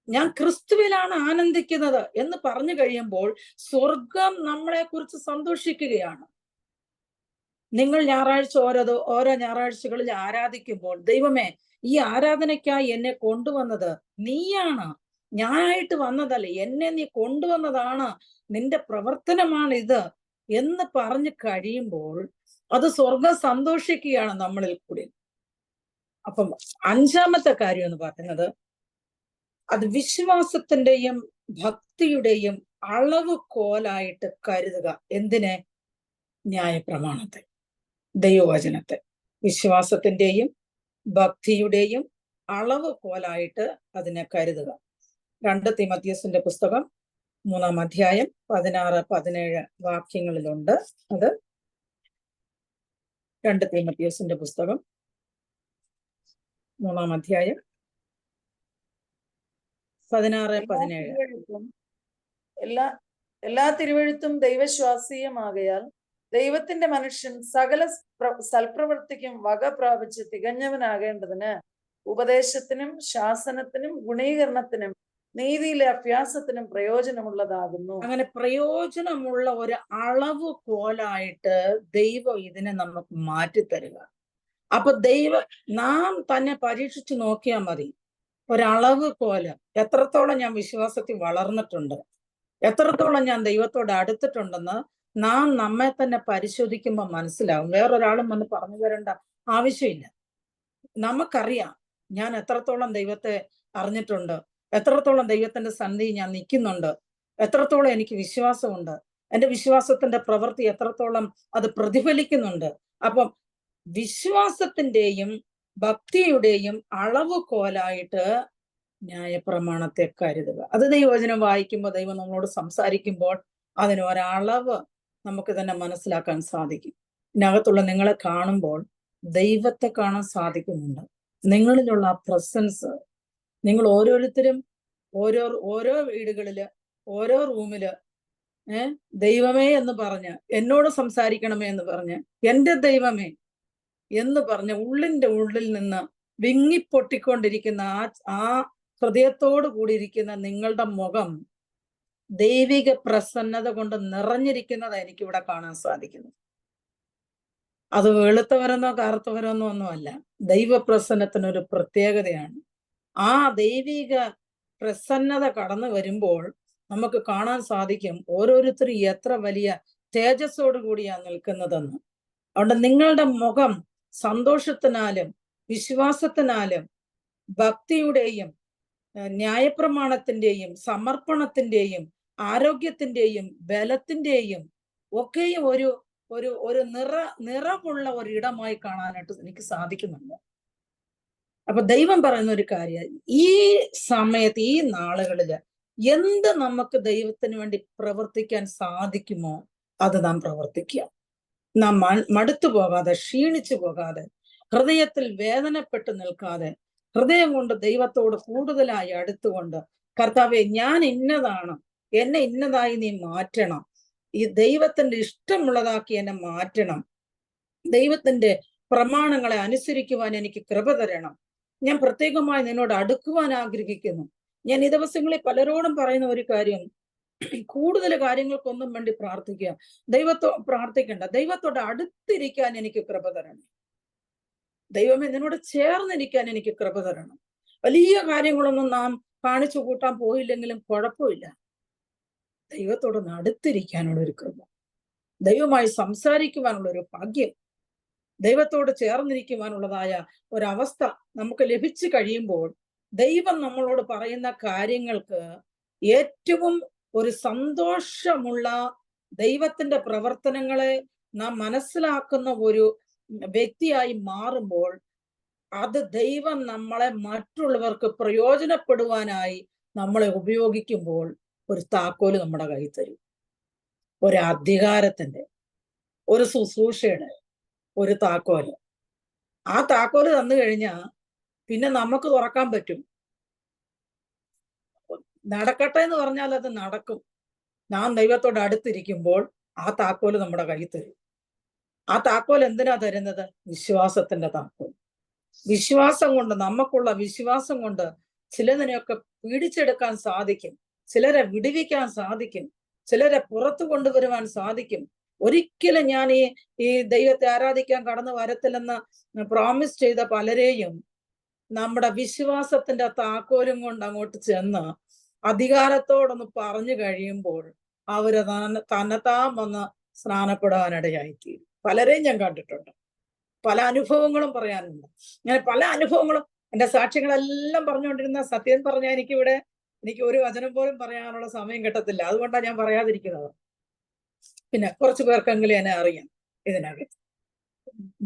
ഞാൻ ക്രിസ്തുവിലാണ് ആനന്ദിക്കുന്നത് എന്ന് പറഞ്ഞു കഴിയുമ്പോൾ സ്വർഗം നമ്മളെ കുറിച്ച് സന്തോഷിക്കുകയാണ്. നിങ്ങൾ ഞായറാഴ്ച ഓരോ ഞായറാഴ്ചകളിൽ ആരാധിക്കുമ്പോൾ, ദൈവമേ, ഈ ആരാധനയ്ക്കായി എന്നെ കൊണ്ടുവന്നത് നീയാണ്, ഞാനായിട്ട് വന്നതല്ല, എന്നെ നീ കൊണ്ടുവന്നതാണ്, നിന്റെ പ്രവർത്തനമാണ് ഇത് എന്ന് പറഞ്ഞു കഴിയുമ്പോൾ അത് സ്വർഗം സന്തോഷിക്കുകയാണ് നമ്മളിൽ കൂടി. അപ്പം 5-ാമത്തെ കാര്യം എന്ന് പറയുന്നത്, അത് വിശ്വാസത്തിന്റെയും ഭക്തിയുടെയും അളവ് കോലായിട്ട് കരുതുക. എന്തിനെ? ന്യായപ്രമാണത്തെ, ദൈവവചനത്തെ വിശ്വാസത്തിന്റെയും ഭക്തിയുടെയും അളവ് കോലായിട്ട് അതിനെ കരുതുക. 2 തീമോഥെയോസിന്റെ പുസ്തകം 3-ാം അധ്യായം 16-17 വാക്യങ്ങളിലുണ്ട്. അത് 2 തീമോഥെയോസിന്റെ പുസ്തകം 3-ാം അധ്യായം 16-17. എല്ലാ തിരുവെഴുത്തും ദൈവശ്വാസീയമാകയാൽ ദൈവത്തിന്റെ മനുഷ്യൻ സകല സൽപ്രവൃത്തിക്കും വക പ്രാപിച്ച് തികഞ്ഞവനാകേണ്ടതിന് ഉപദേശത്തിനും ശാസനത്തിനും ഗുണീകരണത്തിനും നീതിയിലെ അഭ്യാസത്തിനും പ്രയോജനമുള്ളതാകുന്നു. അങ്ങനെ പ്രയോജനമുള്ള ഒരു അളവ് കോലായിട്ട് ദൈവം ഇതിനെ നമുക്ക് മാറ്റിത്തരിക. അപ്പൊ നാം തന്നെ പരീക്ഷിച്ചു നോക്കിയാൽ മതി. ഒരളവ് കോല്, എത്രത്തോളം ഞാൻ വിശ്വാസത്തിൽ വളർന്നിട്ടുണ്ട്, എത്രത്തോളം ഞാൻ ദൈവത്തോട് അടുത്തിട്ടുണ്ടെന്ന് നാം നമ്മെ തന്നെ പരിശോധിക്കുമ്പോൾ മനസ്സിലാവും. വേറൊരാളും വന്ന് പറഞ്ഞു തരേണ്ട ആവശ്യമില്ല. നമുക്കറിയാം ഞാൻ എത്രത്തോളം ദൈവത്തെ അറിഞ്ഞിട്ടുണ്ട്, എത്രത്തോളം ദൈവത്തിന്റെ സന്നിധി ഞാൻ നിൽക്കുന്നുണ്ട്, എത്രത്തോളം എനിക്ക് വിശ്വാസമുണ്ട്, എന്റെ വിശ്വാസത്തിന്റെ പ്രവൃത്തി എത്രത്തോളം അത് പ്രതിഫലിക്കുന്നുണ്ട്. അപ്പം വിശ്വാസത്തിന്റെയും ഭക്തിയുടെയും അളവ് കോലായിട്ട് ന്യായപ്രമാണത്തെ കരുതുക. അത് ദൈവവചനം വായിക്കുമ്പോൾ, ദൈവം നമ്മളോട് സംസാരിക്കുമ്പോൾ അതിന് ഒരളവ് നമുക്ക് തന്നെ മനസ്സിലാക്കാൻ സാധിക്കും. ഇതിനകത്തുള്ള നിങ്ങളെ കാണുമ്പോൾ ദൈവത്തെ കാണാൻ സാധിക്കുന്നുണ്ട്. നിങ്ങളിലുള്ള ആ പ്രസൻസ്, നിങ്ങൾ ഓരോരുത്തരും ഓരോ വീടുകളില്, ഓരോ റൂമില് ദൈവമേ എന്ന് പറഞ്ഞ്, എന്നോട് സംസാരിക്കണമേ എന്ന് പറഞ്ഞ്, എന്റെ ദൈവമേ എന്ന് പറഞ്ഞ് ഉള്ളിന്റെ ഉള്ളിൽ നിന്ന് വിങ്ങിപ്പൊട്ടിക്കൊണ്ടിരിക്കുന്ന ആ ഹൃദയത്തോടു കൂടിയിരിക്കുന്ന നിങ്ങളുടെ മുഖം ദൈവിക പ്രസന്നത കൊണ്ട് നിറഞ്ഞിരിക്കുന്നത് എനിക്കിവിടെ കാണാൻ സാധിക്കുന്നു. അത് വെളുത്തവരെന്നോ കറുത്തവരെന്നോ ഒന്നുമല്ല, ദൈവപ്രസന്നത്തിനൊരു പ്രത്യേകതയാണ്. ആ ദൈവിക പ്രസന്നത കടന്നു വരുമ്പോൾ നമുക്ക് കാണാൻ സാധിക്കും ഓരോരുത്തരും എത്ര വലിയ തേജസ്സോടു കൂടിയാണ് നിൽക്കുന്നതെന്ന്. അതുകൊണ്ട് നിങ്ങളുടെ മുഖം സന്തോഷത്തിനാലും വിശ്വാസത്തിനാലും ഭക്തിയുടെയും ന്യായപ്രമാണത്തിന്റെയും സമർപ്പണത്തിന്റെയും ആരോഗ്യത്തിന്റെയും ബലത്തിന്റെയും ഒക്കെയും ഒരു നിറമുള്ള ഒരിടമായി കാണാനായിട്ട് എനിക്ക് സാധിക്കുന്നുണ്ട്. അപ്പൊ ദൈവം പറയുന്ന ഒരു കാര്യം, ഈ സമയത്ത്, ഈ നാളുകളില് എന്ത് നമുക്ക് ദൈവത്തിന് വേണ്ടി പ്രവർത്തിക്കാൻ സാധിക്കുമോ അത് നാം പ്രവർത്തിക്കുക. നാം മടുത്തു പോകാതെ, ക്ഷീണിച്ചു പോകാതെ, ഹൃദയത്തിൽ വേദനപ്പെട്ട് നിൽക്കാതെ, ഹൃദയം കൊണ്ട് ദൈവത്തോട് കൂടുതലായി അടുത്തുകൊണ്ട്, കർത്താവെ, ഞാൻ ഇന്നതാണ്, എന്നെ ഇന്നതായി നീ മാറ്റണം, ഈ ദൈവത്തിന്റെ ഇഷ്ടമുള്ളതാക്കി എന്നെ മാറ്റണം, ദൈവത്തിന്റെ പ്രമാണങ്ങളെ അനുസരിക്കുവാൻ എനിക്ക് കൃപ തരണം, ഞാൻ പ്രത്യേകമായി നിന്നോട് അടുക്കുവാൻ ആഗ്രഹിക്കുന്നു. ഞാൻ ഈ ദിവസങ്ങളിൽ പലരോടും പറയുന്ന ഒരു കാര്യം, കൂടുതൽ കാര്യങ്ങൾക്കൊന്നും വേണ്ടി പ്രാർത്ഥിക്കണ്ട, ദൈവത്തോട് അടുത്തിരിക്കാൻ എനിക്ക് കൃപ തരണം. ദൈവമേ, നിന്നോട് ചേർന്നിരിക്കാൻ എനിക്ക് കൃപ തരണം. വലിയ കാര്യങ്ങളൊന്നും നാം കാണിച്ചു കൂട്ടാൻ പോയില്ലെങ്കിലും കുഴപ്പമില്ല, ദൈവത്തോടൊന്ന് അടുത്തിരിക്കാനുള്ള ഒരു കൃപ, ദൈവമായി സംസാരിക്കുവാനുള്ള ഒരു ഭാഗ്യം, ദൈവത്തോട് ചേർന്നിരിക്കുവാനുള്ളതായ ഒരവസ്ഥ നമുക്ക് ലഭിച്ചു കഴിയുമ്പോൾ ദൈവം നമ്മളോട് പറയുന്ന കാര്യങ്ങൾക്ക് ഏറ്റവും ഒരു സന്തോഷമുള്ള, ദൈവത്തിന്റെ പ്രവർത്തനങ്ങളെ നാം മനസ്സിലാക്കുന്ന ഒരു വ്യക്തിയായി മാറുമ്പോൾ അത് ദൈവം നമ്മളെ മറ്റുള്ളവർക്ക് പ്രയോജനപ്പെടുവാനായി നമ്മളെ ഉപയോഗിക്കുമ്പോൾ ഒരു താക്കോല് നമ്മുടെ കയ്യിൽ തരും. ഒരു അധികാരത്തിന്റെ, ഒരു ശുശ്രൂഷയുടെ ഒരു താക്കോല്. ആ താക്കോല് തന്നു കഴിഞ്ഞാൽ പിന്നെ നമുക്ക് തുറക്കാൻ പറ്റും. നടക്കട്ടെ എന്ന് പറഞ്ഞാൽ അത് നടക്കും. നാം ദൈവത്തോട് അടുത്തിരിക്കുമ്പോൾ ആ താക്കോല് നമ്മുടെ കയ്യിൽ തരും. ആ താക്കോൽ എന്തിനാ തരുന്നത്? വിശ്വാസത്തിന്റെ താക്കോൽ. വിശ്വാസം കൊണ്ട്, നമുക്കുള്ള വിശ്വാസം കൊണ്ട് ചിലതിനെയൊക്കെ പിടിച്ചെടുക്കാൻ സാധിക്കും, ചിലരെ വിടുവിക്കാൻ സാധിക്കും, ചിലരെ പുറത്തു കൊണ്ടുവരുവാൻ സാധിക്കും. ഒരിക്കലും ഞാൻ ഈ ദൈവത്തെ ആരാധിക്കാൻ കടന്നു വരത്തില്ലെന്ന് പ്രോമിസ് ചെയ്ത പലരെയും നമ്മുടെ വിശ്വാസത്തിന്റെ താക്കോലും കൊണ്ട് അങ്ങോട്ട് ചെന്ന് അധികാരത്തോടൊന്ന് പറഞ്ഞു കഴിയുമ്പോൾ അവര് തന്നെത്താൻ വന്ന് സ്നാനപ്പെടാനിടയായിത്തീരും. പലരെയും ഞാൻ കണ്ടിട്ടുണ്ട്. പല അനുഭവങ്ങളും പറയാനുണ്ട്. ഞാൻ പല അനുഭവങ്ങളും, എൻ്റെ സാക്ഷ്യങ്ങളെല്ലാം പറഞ്ഞുകൊണ്ടിരുന്ന സത്യം പറഞ്ഞാൽ എനിക്ക് ഒരു വചനം പോലും പറയാനുള്ള സമയം കിട്ടത്തില്ല. അതുകൊണ്ടാണ് ഞാൻ പറയാതിരിക്കുന്നത്. പിന്നെ കുറച്ചു പേർക്കെങ്കിലും എന്നെ അറിയാം. ഇതിനകത്ത്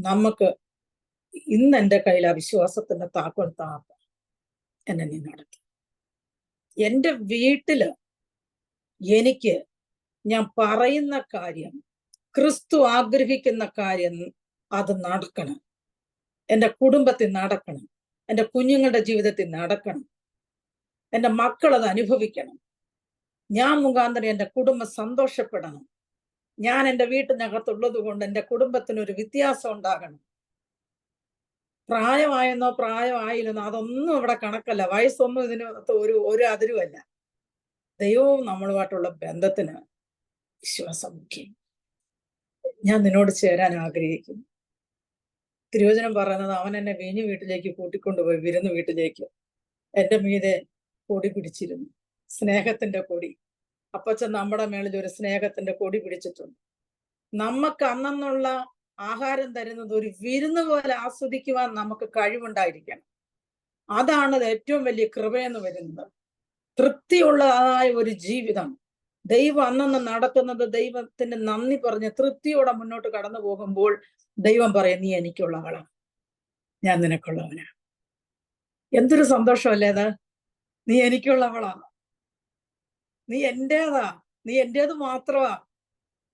നമുക്ക് ഇന്ന് എൻ്റെ കയ്യിൽ ആ വിശ്വാസത്തിന്റെ താക്കോൽ താപ്പ എന്നെ നീ നടത്തി. എൻ്റെ വീട്ടില് എനിക്ക് ഞാൻ പറയുന്ന കാര്യം, ക്രിസ്തു ആഗ്രഹിക്കുന്ന കാര്യം അത് നടക്കണം. എൻ്റെ കുടുംബത്തിൽ നടക്കണം, എൻ്റെ കുഞ്ഞുങ്ങളുടെ ജീവിതത്തിൽ നടക്കണം, എൻ്റെ മക്കൾ അത് അനുഭവിക്കണം. ഞാൻ മുഖാന്തരം എൻ്റെ കുടുംബം സന്തോഷപ്പെടണം. ഞാൻ എൻ്റെ വീട്ടിനകത്തുള്ളത് കൊണ്ട് എൻ്റെ കുടുംബത്തിനൊരു വ്യത്യാസം ഉണ്ടാകണം. പ്രായമായെന്നോ പ്രായമായില്ലെന്നോ അതൊന്നും ഇവിടെ കണക്കല്ല. വയസ്സൊന്നും ഇതിനകത്ത് ഒരു അതിരുമല്ല. ദൈവവും നമ്മളുമായിട്ടുള്ള ബന്ധത്തിന് വിശ്വാസം മുഖ്യം. ഞാൻ നിന്നോട് ചേരാൻ ആഗ്രഹിക്കുന്നു. തിരുവചനം പറയുന്നത്, അവൻ എന്നെ വീഞ്ഞു വീട്ടിലേക്ക് കൂട്ടിക്കൊണ്ടുപോയി, വിരുന്ന് വീട്ടിലേക്ക്. എൻ്റെ മീതെ കൊടി പിടിച്ചിരുന്നു, സ്നേഹത്തിന്റെ കൊടി. അപ്പച്ചൻ നമ്മുടെ മേളിൽ ഒരു സ്നേഹത്തിന്റെ കൊടി പിടിച്ചിട്ടുണ്ട്. നമുക്ക് അന്നുള്ള ആഹാരം തരുന്നത് ഒരു വിരുന്ന് പോലെ ആസ്വദിക്കുവാൻ നമുക്ക് കഴിവുണ്ടായിരിക്കണം. അതാണ് ഏറ്റവും വലിയ കൃപയെന്ന് വരുന്നത്. തൃപ്തിയുള്ളതായ ഒരു ജീവിതം ദൈവം അന്നന്ന് നടത്തുന്നത് ദൈവത്തിന് നന്ദി പറഞ്ഞ് തൃപ്തിയോടെ മുന്നോട്ട് കടന്നു പോകുമ്പോൾ ദൈവം പറയും, നീ എനിക്കുള്ളവളാ, ഞാൻ നിനക്കുള്ളവനാ. എന്തൊരു സന്തോഷമല്ലേ അത്! നീ എനിക്കുള്ളവളാ, നീ എന്റേതാ, നീ എന്റേത് മാത്രമാ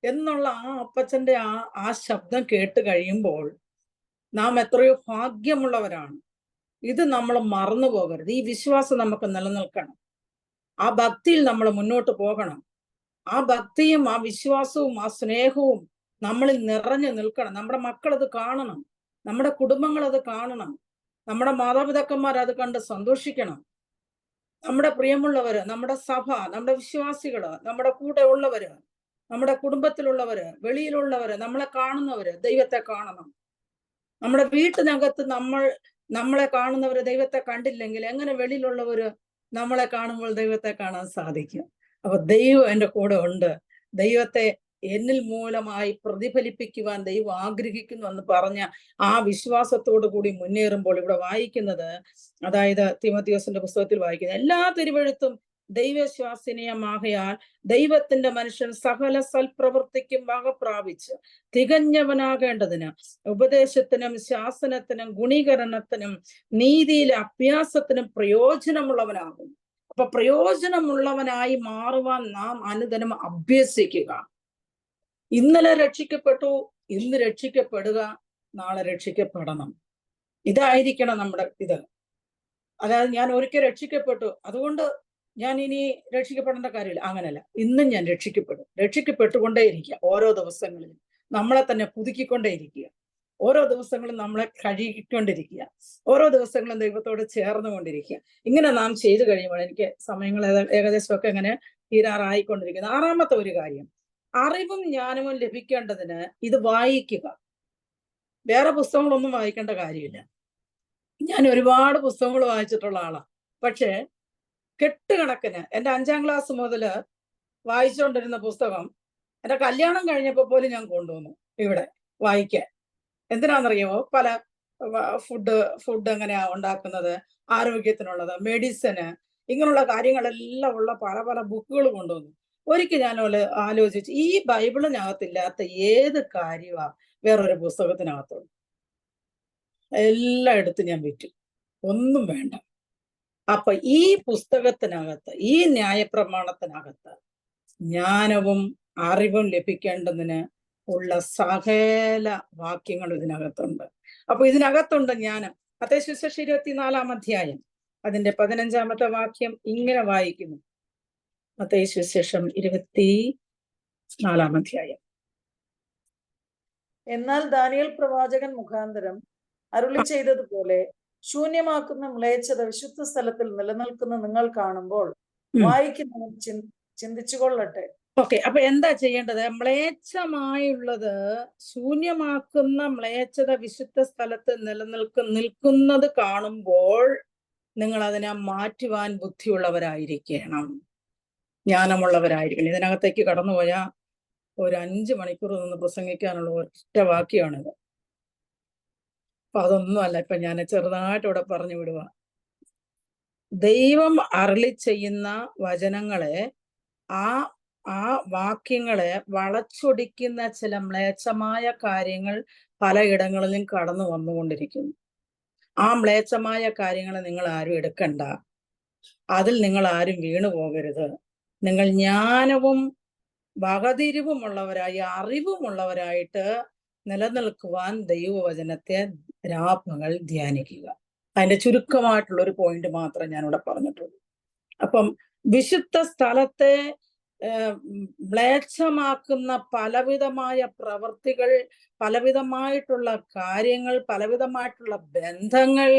എന്നുള്ള ആ അപ്പച്ചന്റെ ആ ശബ്ദം കേട്ട് കഴിയുമ്പോൾ നാം എത്രയോ ഭാഗ്യമുള്ളവരാണ്. ഇത് നമ്മൾ മറന്നു പോകരുത്. ഈ വിശ്വാസം നമുക്ക് നിലനിൽക്കണം. ആ ഭക്തിയിൽ നമ്മൾ മുന്നോട്ട് പോകണം. ആ ഭക്തിയും ആ വിശ്വാസവും ആ സ്നേഹവും നമ്മളിൽ നിറഞ്ഞു നിൽക്കണം. നമ്മുടെ മക്കൾ അത് കാണണം, നമ്മുടെ കുടുംബങ്ങൾ അത് കാണണം, നമ്മുടെ മാതാപിതാക്കന്മാർ അത് കണ്ട് സന്തോഷിക്കണം. നമ്മുടെ പ്രിയമുള്ളവര്, നമ്മുടെ സഭ, നമ്മുടെ വിശ്വാസികള്, നമ്മുടെ കൂടെ ഉള്ളവര്, നമ്മുടെ കുടുംബത്തിലുള്ളവര്, വെളിയിലുള്ളവര്, നമ്മളെ കാണുന്നവര് ദൈവത്തെ കാണണം. നമ്മുടെ വീട്ടിനകത്ത് നമ്മളെ കാണുന്നവര് ദൈവത്തെ കണ്ടില്ലെങ്കിൽ എങ്ങനെ വെളിയിലുള്ളവര് നമ്മളെ കാണുമ്പോൾ ദൈവത്തെ കാണാൻ സാധിക്കും? അപ്പൊ ദൈവം എൻ്റെ കൂടെ ഉണ്ട്, ദൈവത്തെ എന്നിൽ മൂലമായി പ്രതിഫലിപ്പിക്കുവാൻ ദൈവം ആഗ്രഹിക്കുന്നു എന്ന് പറഞ്ഞ ആ വിശ്വാസത്തോടു കൂടി മുന്നേറുമ്പോൾ ഇവിടെ വായിക്കുന്നത്, അതായത് തീമോഥെയോസിന്റെ പുസ്തകത്തിൽ വായിക്കുന്നത്, എല്ലാ തിരുവെഴുത്തും ദൈവശ്വാസനീയമാകയാൽ ദൈവത്തിന്റെ മനുഷ്യൻ സകല സൽപ്രവൃത്തിക്കും വക പ്രാപിച്ച് തികഞ്ഞവനാകേണ്ടതിന് ഉപദേശത്തിനും ശാസനത്തിനും ഗുണീകരണത്തിനും നീതിയിലെ അഭ്യാസത്തിനും പ്രയോജനമുള്ളവനാകും. അപ്പൊ പ്രയോജനമുള്ളവനായി മാറുവാൻ നാം അനുദിനം അഭ്യസിക്കുക. ഇന്നലെ രക്ഷിക്കപ്പെട്ടു, ഇന്ന് രക്ഷിക്കപ്പെടുക, നാളെ രക്ഷിക്കപ്പെടണം. ഇതായിരിക്കണം നമ്മുടെ ഇത്. അതായത് ഞാൻ ഒരിക്കൽ രക്ഷിക്കപ്പെട്ടു, അതുകൊണ്ട് ഞാൻ ഇനി രക്ഷിക്കപ്പെടേണ്ട കാര്യമില്ല, അങ്ങനെയല്ല. ഇന്നും ഞാൻ രക്ഷിക്കപ്പെട്ടുകൊണ്ടേയിരിക്കുക. ഓരോ ദിവസങ്ങളിലും നമ്മളെ തന്നെ പുതുക്കിക്കൊണ്ടേയിരിക്കുക. ഓരോ ദിവസങ്ങളും നമ്മളെ കഴുകിക്കൊണ്ടിരിക്കുക. ഓരോ ദിവസങ്ങളും ദൈവത്തോട് ചേർന്നുകൊണ്ടിരിക്കുക. ഇങ്ങനെ നാം ചെയ്തു കഴിയുമ്പോൾ, എനിക്ക് സമയങ്ങൾ ഏകദേശമൊക്കെ ഇങ്ങനെ തീരാറായിക്കൊണ്ടിരിക്കുന്നത്. ആറാമത്തെ ഒരു കാര്യം, അറിവും ജ്ഞാനവും ലഭിക്കേണ്ടതിന് ഇത് വായിക്കുക. വേറെ പുസ്തകങ്ങളൊന്നും വായിക്കേണ്ട കാര്യമില്ല. ഞാൻ ഒരുപാട് പുസ്തകങ്ങൾ വായിച്ചിട്ടുള്ള ആളാണ്. പക്ഷേ കെട്ടുകണക്കിന് എൻ്റെ 5ാം ക്ലാസ് മുതൽ വായിച്ചുകൊണ്ടിരുന്ന പുസ്തകം എൻ്റെ കല്യാണം കഴിഞ്ഞപ്പോൾ പോലും ഞാൻ കൊണ്ടുവന്നു ഇവിടെ വായിക്കാൻ. എന്തിനാണെന്നറിയാമോ? പല ഫുഡ് എങ്ങനെയാ ഉണ്ടാക്കുന്നത്, ആരോഗ്യത്തിനുള്ളത്, മെഡിസിന്, ഇങ്ങനെയുള്ള കാര്യങ്ങളെല്ലാം ഉള്ള പല ബുക്കുകൾ കൊണ്ടുവന്നു. ഒരിക്കൽ ഞാൻ ആലോചിച്ചു, ഈ ബൈബിളിനകത്തില്ലാത്ത ഏത് കാര്യമാണ് വേറൊരു പുസ്തകത്തിനകത്തുള്ളൂ? എല്ലാം എടുത്ത് ഞാൻ വിറ്റു. ഒന്നും വേണ്ട. അപ്പൊ ഈ പുസ്തകത്തിനകത്ത്, ഈ ന്യായപ്രമാണത്തിനകത്ത് ജ്ഞാനവും അറിവും ലഭിക്കേണ്ടതിന് ഉള്ള സകല വാക്യങ്ങൾ ഇതിനകത്തുണ്ട്. അപ്പൊ ഇതിനകത്തുണ്ട് ജ്ഞാനം. മത്തായി സുവിശേഷം 24-ാം അധ്യായം അതിന്റെ 15-ാമത്തെ വാക്യം ഇങ്ങനെ വായിക്കുന്നു. മത്തായി സുവിശേഷം 24-ാം അധ്യായം. എന്നാൽ ദാനിയേൽ പ്രവാചകൻ മുഖാന്തരം അരുളി ചെയ്തതുപോലെ ശൂന്യമാക്കുന്ന മ്ലേച്ഛത വിശുദ്ധ സ്ഥലത്തിൽ നിലനിൽക്കുന്ന നിങ്ങൾ കാണുമ്പോൾ വായിക്കുന്നവൻ ചിന്തിച്ചുകൊള്ളട്ടെ. ഓക്കെ, അപ്പൊ എന്താ ചെയ്യേണ്ടത്? മ്ലേച്ഛമായുള്ളത്, ശൂന്യമാക്കുന്ന മ്ലേച്ഛത വിശുദ്ധ സ്ഥലത്ത് നിൽക്കുന്നത് കാണുമ്പോൾ നിങ്ങൾ അതിനെ മാറ്റുവാൻ ബുദ്ധിയുള്ളവരായിരിക്കണം, ജ്ഞാനമുള്ളവരായിരിക്കണം. ഇതിനകത്തേക്ക് കടന്നുപോയാൽ ഒരു 5 മണിക്കൂർ നിന്ന് പ്രസംഗിക്കാനുള്ള ഒറ്റ വാക്യമാണിത്. അപ്പൊ അതൊന്നും അല്ല, ഇപ്പൊ ഞാൻ ചെറുതായിട്ട് ഇവിടെ പറഞ്ഞു വിടുക. ദൈവം അരുളി ചെയ്യുന്ന വചനങ്ങളെ, ആ വാക്യങ്ങളെ വളച്ചൊടിക്കുന്ന ചില മ്ലേച്ഛമായ കാര്യങ്ങൾ പലയിടങ്ങളിലും കടന്നു വന്നുകൊണ്ടിരിക്കുന്നു. ആ മ്ലേച്ഛമായ കാര്യങ്ങൾ നിങ്ങൾ ആരും എടുക്കണ്ട, അതിൽ നിങ്ങൾ ആരും വീണു പോകരുത്. നിങ്ങൾ ജ്ഞാനവും വകതിരിവുമുള്ളവരായി, അറിവുമുള്ളവരായിട്ട് നിലനിൽക്കുവാൻ ദൈവവചനത്തെ രാപ്പകൽ ധ്യാനിക്കുക. അതിന്റെ ചുരുക്കമായിട്ടുള്ള ഒരു പോയിന്റ് മാത്രമേ ഞാനിവിടെ പറഞ്ഞിട്ടുള്ളൂ. അപ്പം വിശുദ്ധ സ്ഥലത്തെ മ്ലേച്ഛമാക്കുന്ന പലവിധമായ പ്രവൃത്തികൾ, പലവിധമായിട്ടുള്ള കാര്യങ്ങൾ, പലവിധമായിട്ടുള്ള ബന്ധങ്ങൾ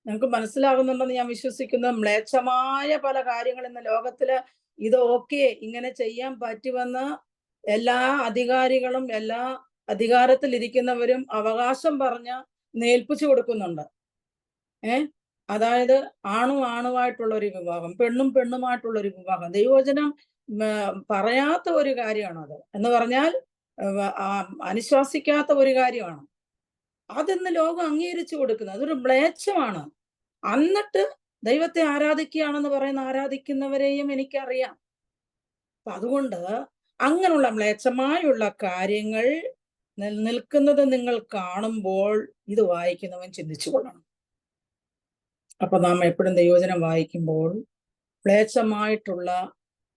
നിങ്ങൾക്ക് മനസ്സിലാകുന്നുണ്ടെന്ന് ഞാൻ വിശ്വസിക്കുന്നു. മ്ലേച്ഛമായ പല കാര്യങ്ങൾ ഇന്ന് ലോകത്തില് ഇതൊക്കെ ഇങ്ങനെ ചെയ്യാൻ പറ്റുമെന്ന് എല്ലാ അധികാരികളും എല്ലാ അധികാരത്തിലിരിക്കുന്നവരും അവകാശം പറഞ്ഞ് നേൽപ്പിച്ചു കൊടുക്കുന്നുണ്ട്. അതായത് ആണുമായിട്ടുള്ള ഒരു വിവാഹം, പെണ്ണുമായിട്ടുള്ള ഒരു വിവാഹം. ദൈവവചനം പറയാത്ത ഒരു കാര്യമാണത്. എന്ന് പറഞ്ഞാൽ അനുശ്വാസിക്കാത്ത ഒരു കാര്യമാണ്. അതിന്ന് ലോകം അംഗീകരിച്ചു കൊടുക്കുന്നത്. അതൊരു മ്ലേച്ഛമാണ്. എന്നിട്ട് ദൈവത്തെ ആരാധിക്കുകയാണെന്ന് പറയുന്ന ആരാധിക്കുന്നവരെയും എനിക്കറിയാം. അപ്പൊ അതുകൊണ്ട് അങ്ങനെയുള്ള മ്ലേച്ഛമായുള്ള കാര്യങ്ങൾ നിൽക്കുന്നത് നിങ്ങൾ കാണുമ്പോൾ ഇത് വായിക്കുന്നവൻ ചിന്തിച്ചു കൊള്ളണം. അപ്പൊ നാം എപ്പോഴും ദൈവവചനം വായിക്കുമ്പോൾ മ്ലേച്ഛമായിട്ടുള്ള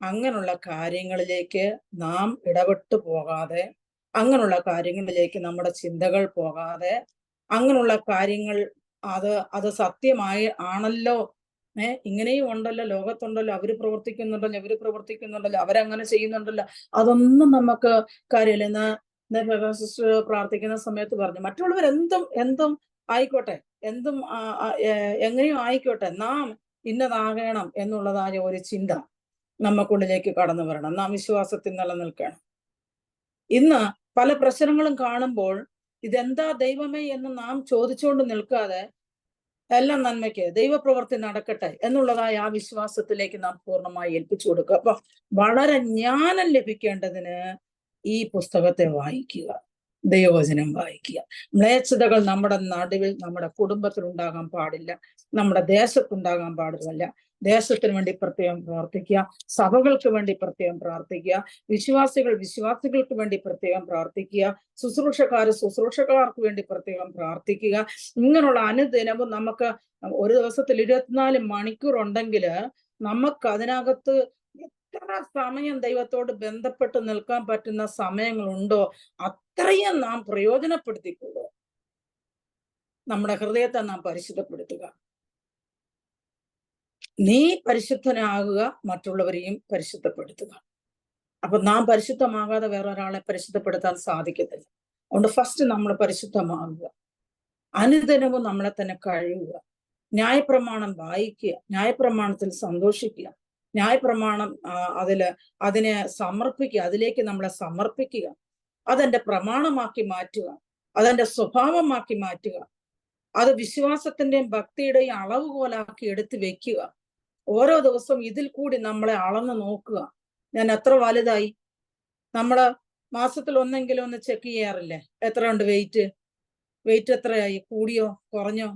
അങ്ങനെയുള്ള കാര്യങ്ങളിലേക്ക് നാം ഇടപെട്ടു പോകാതെ, അങ്ങനെയുള്ള കാര്യങ്ങളിലേക്ക് നമ്മുടെ ചിന്തകൾ പോകാതെ, അങ്ങനെയുള്ള കാര്യങ്ങൾ അത് സത്യമായി ആണല്ലോ, ഇങ്ങനെയും ഉണ്ടല്ലോ, ലോകത്തുണ്ടല്ലോ, അവര് പ്രവർത്തിക്കുന്നുണ്ടല്ലോ, അവരങ്ങനെ ചെയ്യുന്നുണ്ടല്ലോ, അതൊന്നും നമുക്ക് കാര്യമില്ല. സിസ്റ്റർ പ്രാർത്ഥിക്കുന്ന സമയത്ത് പറഞ്ഞു, മറ്റുള്ളവർ എന്തും ആയിക്കോട്ടെ, എങ്ങനെയും ആയിക്കോട്ടെ, നാം ഇന്നതാകണം എന്നുള്ളതായ ഒരു ചിന്ത നമുക്കുള്ളിലേക്ക് കടന്നു വരണം. നാം വിശ്വാസത്തിൽ നിലനിൽക്കണം. ഇന്ന് പല പ്രശ്നങ്ങളും കാണുമ്പോൾ ഇതെന്താ ദൈവമേ എന്ന് നാം ചോദിച്ചുകൊണ്ട് നിൽക്കാതെ, എല്ലാം നന്മയ്ക്ക് ദൈവപ്രവൃത്തി നടക്കട്ടെ എന്നുള്ളതായ ആ വിശ്വാസത്തിലേക്ക് നാം പൂർണ്ണമായി ഏൽപ്പിച്ചു കൊടുക്കുക. അപ്പൊ വളരെ ജ്ഞാനം ലഭിക്കേണ്ടതിന് ഈ പുസ്തകത്തെ വായിക്കുക, ദൈവവചനം വായിക്കുക. മ്ലേച്ഛതകൾ നമ്മുടെ നടുവിൽ, നമ്മുടെ കുടുംബത്തിൽ ഉണ്ടാകാൻ പാടില്ല, നമ്മുടെ ദേശത്തുണ്ടാകാൻ പാടില്ല. ദേശത്തിന് വേണ്ടി പ്രത്യേകം പ്രാർത്ഥിക്കുക, സഭകൾക്ക് വേണ്ടി പ്രത്യേകം പ്രാർത്ഥിക്കുക, വിശ്വാസികൾക്ക് വേണ്ടി പ്രത്യേകം പ്രാർത്ഥിക്കുക, ശുശ്രൂഷക്കാർക്ക് വേണ്ടി പ്രത്യേകം പ്രാർത്ഥിക്കുക. ഇങ്ങനെയുള്ള അനുദിനവും നമുക്ക് ഒരു ദിവസത്തിൽ 24 മണിക്കൂർ ഉണ്ടെങ്കിൽ നമുക്ക് അതിനകത്ത് എത്ര സമയം ദൈവത്തോട് ബന്ധപ്പെട്ട് നിൽക്കാൻ പറ്റുന്ന സമയങ്ങളുണ്ടോ അത്രയും നാം പ്രയോജനപ്പെടുത്തിക്കൊള്ളുക. നമ്മുടെ ഹൃദയത്തെ നാം പരിശുദ്ധപ്പെടുത്തുക. നീ പരിശുദ്ധനാകുക, മറ്റുള്ളവരെയും പരിശുദ്ധപ്പെടുത്തുക. അപ്പൊ നാം പരിശുദ്ധമാകാതെ വേറെ ഒരാളെ പരിശുദ്ധപ്പെടുത്താൻ സാധിക്കത്തില്ല. അതുകൊണ്ട് ഫസ്റ്റ് നമ്മൾ പരിശുദ്ധമാകുക, അനുദിനവും നമ്മളെ തന്നെ കഴിയുക, ന്യായപ്രമാണം വായിക്കുക, ന്യായപ്രമാണത്തിൽ സന്തോഷിക്കുക, ന്യായപ്രമാണം അതിനെ സമർപ്പിക്കുക, അതിലേക്ക് നമ്മളെ സമർപ്പിക്കുക, അതെന്റെ പ്രമാണമാക്കി മാറ്റുക, അതെന്റെ സ്വഭാവമാക്കി മാറ്റുക, അത് വിശ്വാസത്തിന്റെയും ഭക്തിയുടെയും അളവുകോലാക്കി എടുത്ത് വെക്കുക. ഓരോ ദിവസവും ഇതിൽ കൂടി നമ്മളെ അളന്ന് നോക്കുക. ഞാൻ എത്ര വലുതായി? നമ്മള് മാസത്തിൽ ഒന്നെങ്കിലും ഒന്ന് ചെക്ക് ചെയ്യാറില്ലേ? എത്രയുണ്ട് വെയിറ്റ് എത്രയായി? കൂടിയോ കൂടിയോ?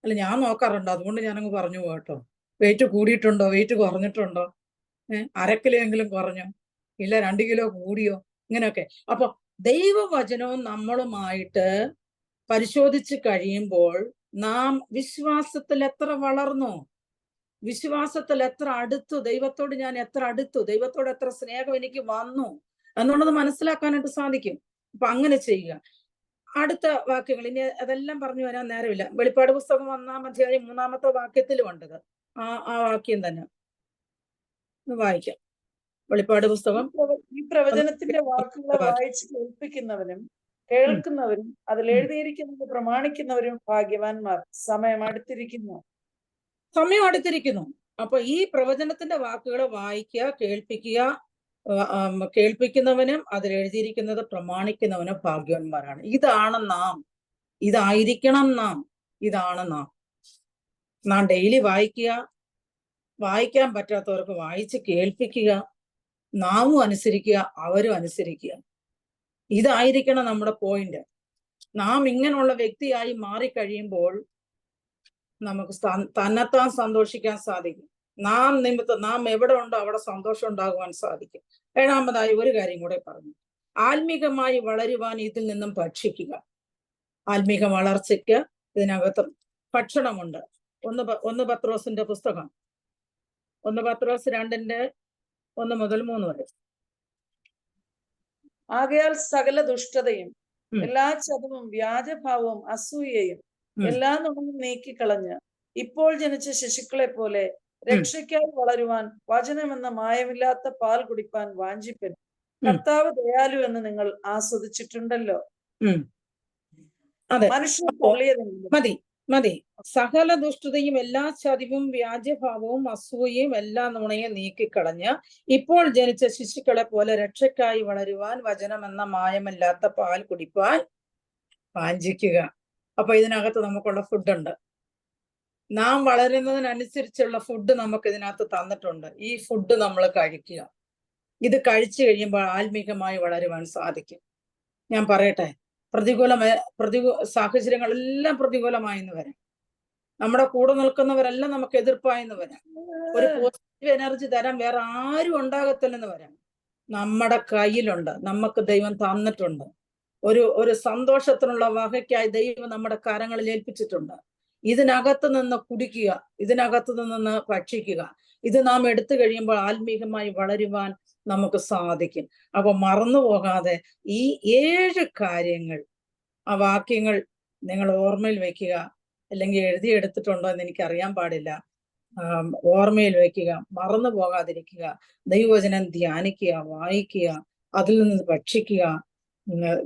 അല്ല, ഞാൻ നോക്കാറുണ്ട്, അതുകൊണ്ട് ഞാനങ്ങ് പറഞ്ഞു പോകട്ടോ. വെയിറ്റ് കൂടിയിട്ടുണ്ടോ, വെയിറ്റ് കുറഞ്ഞിട്ടുണ്ടോ, 1/2 കിലോ കുറഞ്ഞോ, ഇല്ല 2 കിലോ കൂടിയോ, ഇങ്ങനെയൊക്കെ. അപ്പൊ ദൈവവചനവും നമ്മളുമായിട്ട് പരിശോധിച്ച് കഴിയുമ്പോൾ നാം വിശ്വാസത്തിൽ എത്ര വളർന്നു, വിശ്വാസത്തിൽ എത്ര അടുത്തു, ദൈവത്തോട് ഞാൻ എത്ര അടുത്തു, ദൈവത്തോട് എത്ര സ്നേഹം എനിക്ക് വന്നു എന്നുള്ളത് മനസ്സിലാക്കാനായിട്ട് സാധിക്കും. അപ്പൊ അങ്ങനെ ചെയ്യുക. അടുത്ത വാക്യങ്ങൾ ഇനി അതെല്ലാം പറഞ്ഞു വരാൻ നേരമില്ല. വെളിപ്പാട് പുസ്തകം 1-ാം അധ്യായം 3-ാമത്തെ വാക്യത്തിലും ഉണ്ടത്. ആ വാക്യം തന്നെ വായിക്കാം. വെളിപ്പാട് പുസ്തകം ഈ പ്രവചനത്തിന്റെ വാക്കുകളെ വായിച്ച് കേൾപ്പിക്കുന്നവനും കേൾക്കുന്നവരും അതിൽ എഴുതിയിരിക്കുന്നത് പ്രമാണിക്കുന്നവരും ഭാഗ്യവാന്മാർ. സമയം അടുത്തിരിക്കുന്നു. അപ്പൊ ഈ പ്രവചനത്തിന്റെ വാക്കുകളെ വായിക്കുക, കേൾപ്പിക്കുക, കേൾപ്പിക്കുന്നവനും അതിൽ എഴുതിയിരിക്കുന്നത് പ്രമാണിക്കുന്നവനും ഭാഗ്യവാന്മാരാണ്. ഇതാണ് നാം, ഇതായിരിക്കണം നാം, ഇതാണ് നാം ഡെയിലി വായിക്കുക, വായിക്കാൻ പറ്റാത്തവർക്ക് വായിച്ച് കേൾപ്പിക്കുക, നാമും അനുസരിക്കുക, അവരും അനുസരിക്കുക. ഇതായിരിക്കണം നമ്മുടെ പോയിന്റ്. നാം ഇങ്ങനെയുള്ള വ്യക്തിയായി മാറിക്കഴിയുമ്പോൾ നമുക്ക് തന്നെത്താൻ സന്തോഷിക്കാൻ സാധിക്കും. നാം നിമിത്തം നാം എവിടെ ഉണ്ടോ അവിടെ സന്തോഷം ഉണ്ടാകുവാൻ സാധിക്കും. 7-ാമതായി ഒരു കാര്യം കൂടെ പറഞ്ഞു. ആത്മീകമായി വളരുവാൻ ഇതിൽ നിന്നും ഭക്ഷിക്കുക. ആത്മീക വളർച്ചയ്ക്ക് ഇതിനകത്ത് ഭക്ഷണമുണ്ട്. 1 പത്രോസിന്റെ പുസ്തകം 1 പത്രോസ് 2:1-3 വരെ. ആകയാൽ സകല ദുഷ്ടതയും എല്ലാ ചതവും വ്യാജഭാവവും അസൂയയും എല്ലാ നുണയും നീക്കിക്കളഞ്ഞ് ഇപ്പോൾ ജനിച്ച ശിശുക്കളെ പോലെ രക്ഷയ്ക്കായി വളരുവാൻ വചനമെന്ന മായമില്ലാത്ത പാൽ കുടിപ്പാൻ വാഞ്ചിപ്പൻ. കർത്താവ് ദയാലു എന്ന് നിങ്ങൾ ആസ്വദിച്ചിട്ടുണ്ടല്ലോ. മതി മതി. സകല ദുഷ്ടതയും എല്ലാ ചതിവും വ്യാജഭാവവും അസൂയയും എല്ലാ നുണയും നീക്കിക്കളഞ്ഞ് ഇപ്പോൾ ജനിച്ച ശിശുക്കളെ പോലെ രക്ഷയ്ക്കായി വളരുവാൻ വചനമെന്ന മായമില്ലാത്ത പാൽ കുടിപ്പാൻ വാഞ്ചിക്കുക. അപ്പൊ ഇതിനകത്ത് നമുക്കുള്ള ഫുഡുണ്ട്. നാം വളരുന്നതിനനുസരിച്ചുള്ള ഫുഡ് നമുക്ക് ഇതിനകത്ത് തന്നിട്ടുണ്ട്. ഈ ഫുഡ് നമ്മൾ കഴിക്കുക. ഇത് കഴിച്ചു കഴിയുമ്പോൾ ആത്മീകമായി വളരുവാൻ സാധിക്കും. ഞാൻ പറയട്ടെ, സാഹചര്യങ്ങളെല്ലാം പ്രതികൂലമായെന്ന് വരാം. നമ്മുടെ കൂടെ നിൽക്കുന്നവരെല്ലാം നമുക്ക് എതിർപ്പായെന്ന് വരാം. ഒരു പോസിറ്റീവ് എനർജി തരാൻ വേറെ ആരും ഉണ്ടാകത്തില്ലെന്ന് വരാം. നമ്മുടെ കയ്യിലുണ്ട്, നമുക്ക് ദൈവം തന്നിട്ടുണ്ട്. ഒരു സന്തോഷത്തിനുള്ള വകയ്ക്കായി ദൈവം നമ്മുടെ കരങ്ങളിൽ ഏൽപ്പിച്ചിട്ടുണ്ട്. ഇതിനകത്ത് നിന്ന് കുടിക്കുക, ഇതിനകത്ത് നിന്ന് ഭക്ഷിക്കുക. ഇത് നാം എടുത്തു കഴിയുമ്പോൾ ആത്മീകമായി വളരുവാൻ നമുക്ക് സാധിക്കും. അപ്പൊ മറന്നു പോകാതെ ഈ 7 കാര്യങ്ങൾ, ആ വാക്യങ്ങൾ നിങ്ങൾ ഓർമ്മയിൽ വെക്കുക. അല്ലെങ്കിൽ എഴുതിയെടുത്തിട്ടുണ്ടോ എന്ന് എനിക്കറിയാൻ പാടില്ല. ഓർമ്മയിൽ വെക്കുക, മറന്നു പോകാതിരിക്കുക. ദൈവവചനം ധ്യാനിക്കുക, വായിക്കുക, അതിൽ നിന്ന് ഭക്ഷിക്കുക.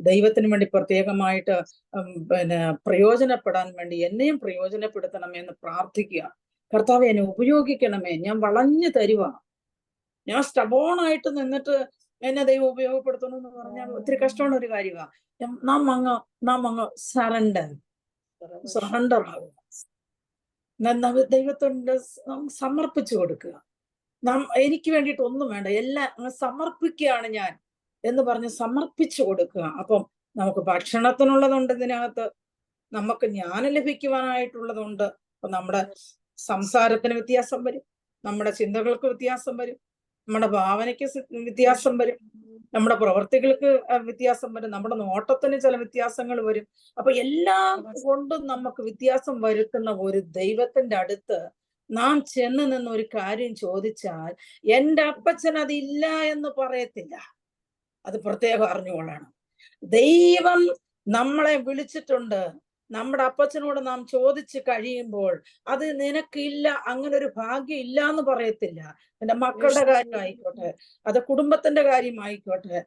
ദൈവത്തിന് വേണ്ടി പ്രത്യേകമായിട്ട് പ്രയോജനപ്പെടാൻ വേണ്ടി എന്നെയും പ്രയോജനപ്പെടുത്തണമേ എന്ന് പ്രാർത്ഥിക്കുക. കർത്താവെ, എന്നെ ഉപയോഗിക്കണമേ, ഞാൻ വളഞ്ഞു തരുക. ഞാൻ സ്റ്റബോണായിട്ട് നിന്നിട്ട് എന്നെ ദൈവം ഉപയോഗപ്പെടുത്തണം എന്ന് പറഞ്ഞാൽ ഒത്തിരി കഷ്ടമുള്ള ഒരു കാര്യമാണ്. നാം അങ്ങ് സറണ്ടർ ആകുക, ദൈവത്തോട് സമർപ്പിച്ചു കൊടുക്കുക. എനിക്ക് വേണ്ടിയിട്ട് ഒന്നും വേണ്ട, എല്ലാം സമർപ്പിക്കുകയാണ് ഞാൻ എന്ന് പറഞ്ഞ് സമർപ്പിച്ചു കൊടുക്കുക. അപ്പം നമുക്ക് ഭക്ഷണത്തിനുള്ളതുണ്ട്, ഇതിനകത്ത് നമുക്ക് ജ്ഞാനം ലഭിക്കുവാനായിട്ടുള്ളതുണ്ട്. അപ്പൊ നമ്മുടെ സംസാരത്തിന് വ്യത്യാസം വരും, നമ്മുടെ ചിന്തകൾക്ക് വ്യത്യാസം വരും, നമ്മുടെ ഭാവനയ്ക്ക് വ്യത്യാസം വരും, നമ്മുടെ പ്രവർത്തികൾക്ക് വ്യത്യാസം വരും, നമ്മുടെ നോട്ടത്തിന് ചില വ്യത്യാസങ്ങൾ വരും. അപ്പൊ എല്ലാം കൊണ്ടും നമുക്ക് വ്യത്യാസം വരുത്തുന്ന ഒരു ദൈവത്തിന്റെ അടുത്ത് നാം ചെന്ന് നിന്ന് ഒരു കാര്യം ചോദിച്ചാൽ എൻ്റെ അപ്പച്ചൻ അതില്ല എന്ന് പറയത്തില്ല. അത് പ്രത്യേകം അറിഞ്ഞുകൊള്ളണം. ദൈവം നമ്മളെ വിളിച്ചിട്ടുണ്ട്. നമ്മുടെ അപ്പച്ചനോട് നാം ചോദിച്ചു കഴിയുമ്പോൾ അത് നിനക്കില്ല, അങ്ങനെ ഒരു ഭാഗ്യം ഇല്ല എന്ന് പറയത്തില്ല. എന്റെ മക്കളുടെ കാര്യമായിക്കോട്ടെ, അത് കുടുംബത്തിന്റെ കാര്യമായിക്കോട്ടെ,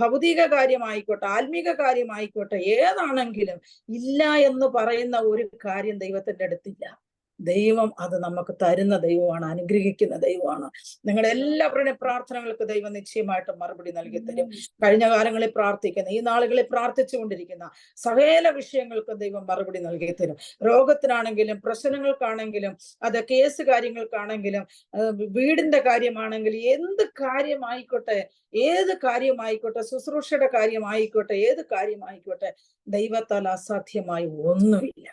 ഭൗതിക കാര്യമായിക്കോട്ടെ, ആത്മീക കാര്യമായിക്കോട്ടെ, ഏതാണെങ്കിലും ഇല്ല എന്ന് പറയുന്ന ഒരു കാര്യം ദൈവത്തിന്റെ അടുത്തില്ല. ദൈവം അത് നമുക്ക് തരുന്ന ദൈവമാണ്, അനുഗ്രഹിക്കുന്ന ദൈവമാണ്. നിങ്ങളുടെ എല്ലാവരുടെയും പ്രാർത്ഥനകൾക്ക് ദൈവം നിശ്ചയമായിട്ട് മറുപടി നൽകി തരും. കഴിഞ്ഞ കാലങ്ങളിൽ പ്രാർത്ഥിക്കുന്ന, ഈ നാളുകളിൽ പ്രാർത്ഥിച്ചുകൊണ്ടിരിക്കുന്ന സകല വിഷയങ്ങൾക്ക് ദൈവം മറുപടി നൽകി തരും. രോഗത്തിനാണെങ്കിലും, പ്രശ്നങ്ങൾക്കാണെങ്കിലും, അത് കേസ് കാര്യങ്ങൾക്കാണെങ്കിലും, വീടിന്റെ കാര്യമാണെങ്കിലും, എന്ത് കാര്യമായിക്കോട്ടെ, ഏത് കാര്യമായിക്കോട്ടെ, ശുശ്രൂഷയുടെ കാര്യമായിക്കോട്ടെ, ഏത് കാര്യമായിക്കോട്ടെ, ദൈവത്താൽ അസാധ്യമായി ഒന്നുമില്ല.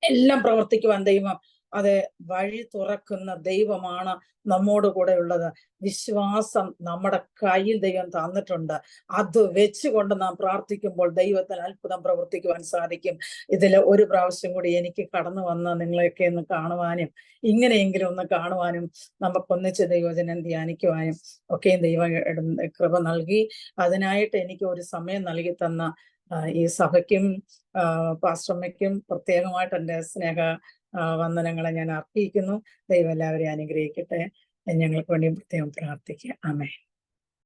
എല്ലാം പ്രവർത്തിക്കുവാൻ ദൈവം അത് വഴി തുറക്കുന്ന ദൈവമാണ് നമ്മോട് കൂടെ ഉള്ളത്. വിശ്വാസം നമ്മുടെ കയ്യിൽ ദൈവം തന്നിട്ടുണ്ട്. അത് വെച്ചുകൊണ്ട് നാം പ്രാർത്ഥിക്കുമ്പോൾ ദൈവത്തിന് അത്ഭുതം പ്രവർത്തിക്കുവാൻ സാധിക്കും. ഇതിൽ ഒരു പ്രാവശ്യം കൂടി എനിക്ക് കടന്നു വന്ന് നിങ്ങളെയൊക്കെ ഒന്ന് കാണുവാനും ഇങ്ങനെയെങ്കിലും ഒന്ന് കാണുവാനും നമുക്കൊന്നിച്ച് ദൈവവചനം ധ്യാനിക്കുവാനും ഒക്കെയും ദൈവം കൃപ നൽകി. അതിനായിട്ട് എനിക്ക് ഒരു സമയം നൽകി തന്ന ഈ സഭയ്ക്കും പാസ്റ്റർമ്മയ്ക്കും പ്രത്യേകമായിട്ട് എൻ്റെ സ്നേഹ വന്ദനങ്ങളെ ഞാൻ അർപ്പിക്കുന്നു. ദൈവം എല്ലാവരെയും അനുഗ്രഹിക്കട്ടെ. ഞങ്ങൾക്ക് വേണ്ടി പ്രത്യേകം പ്രാർത്ഥിക്കുക. ആമേൻ.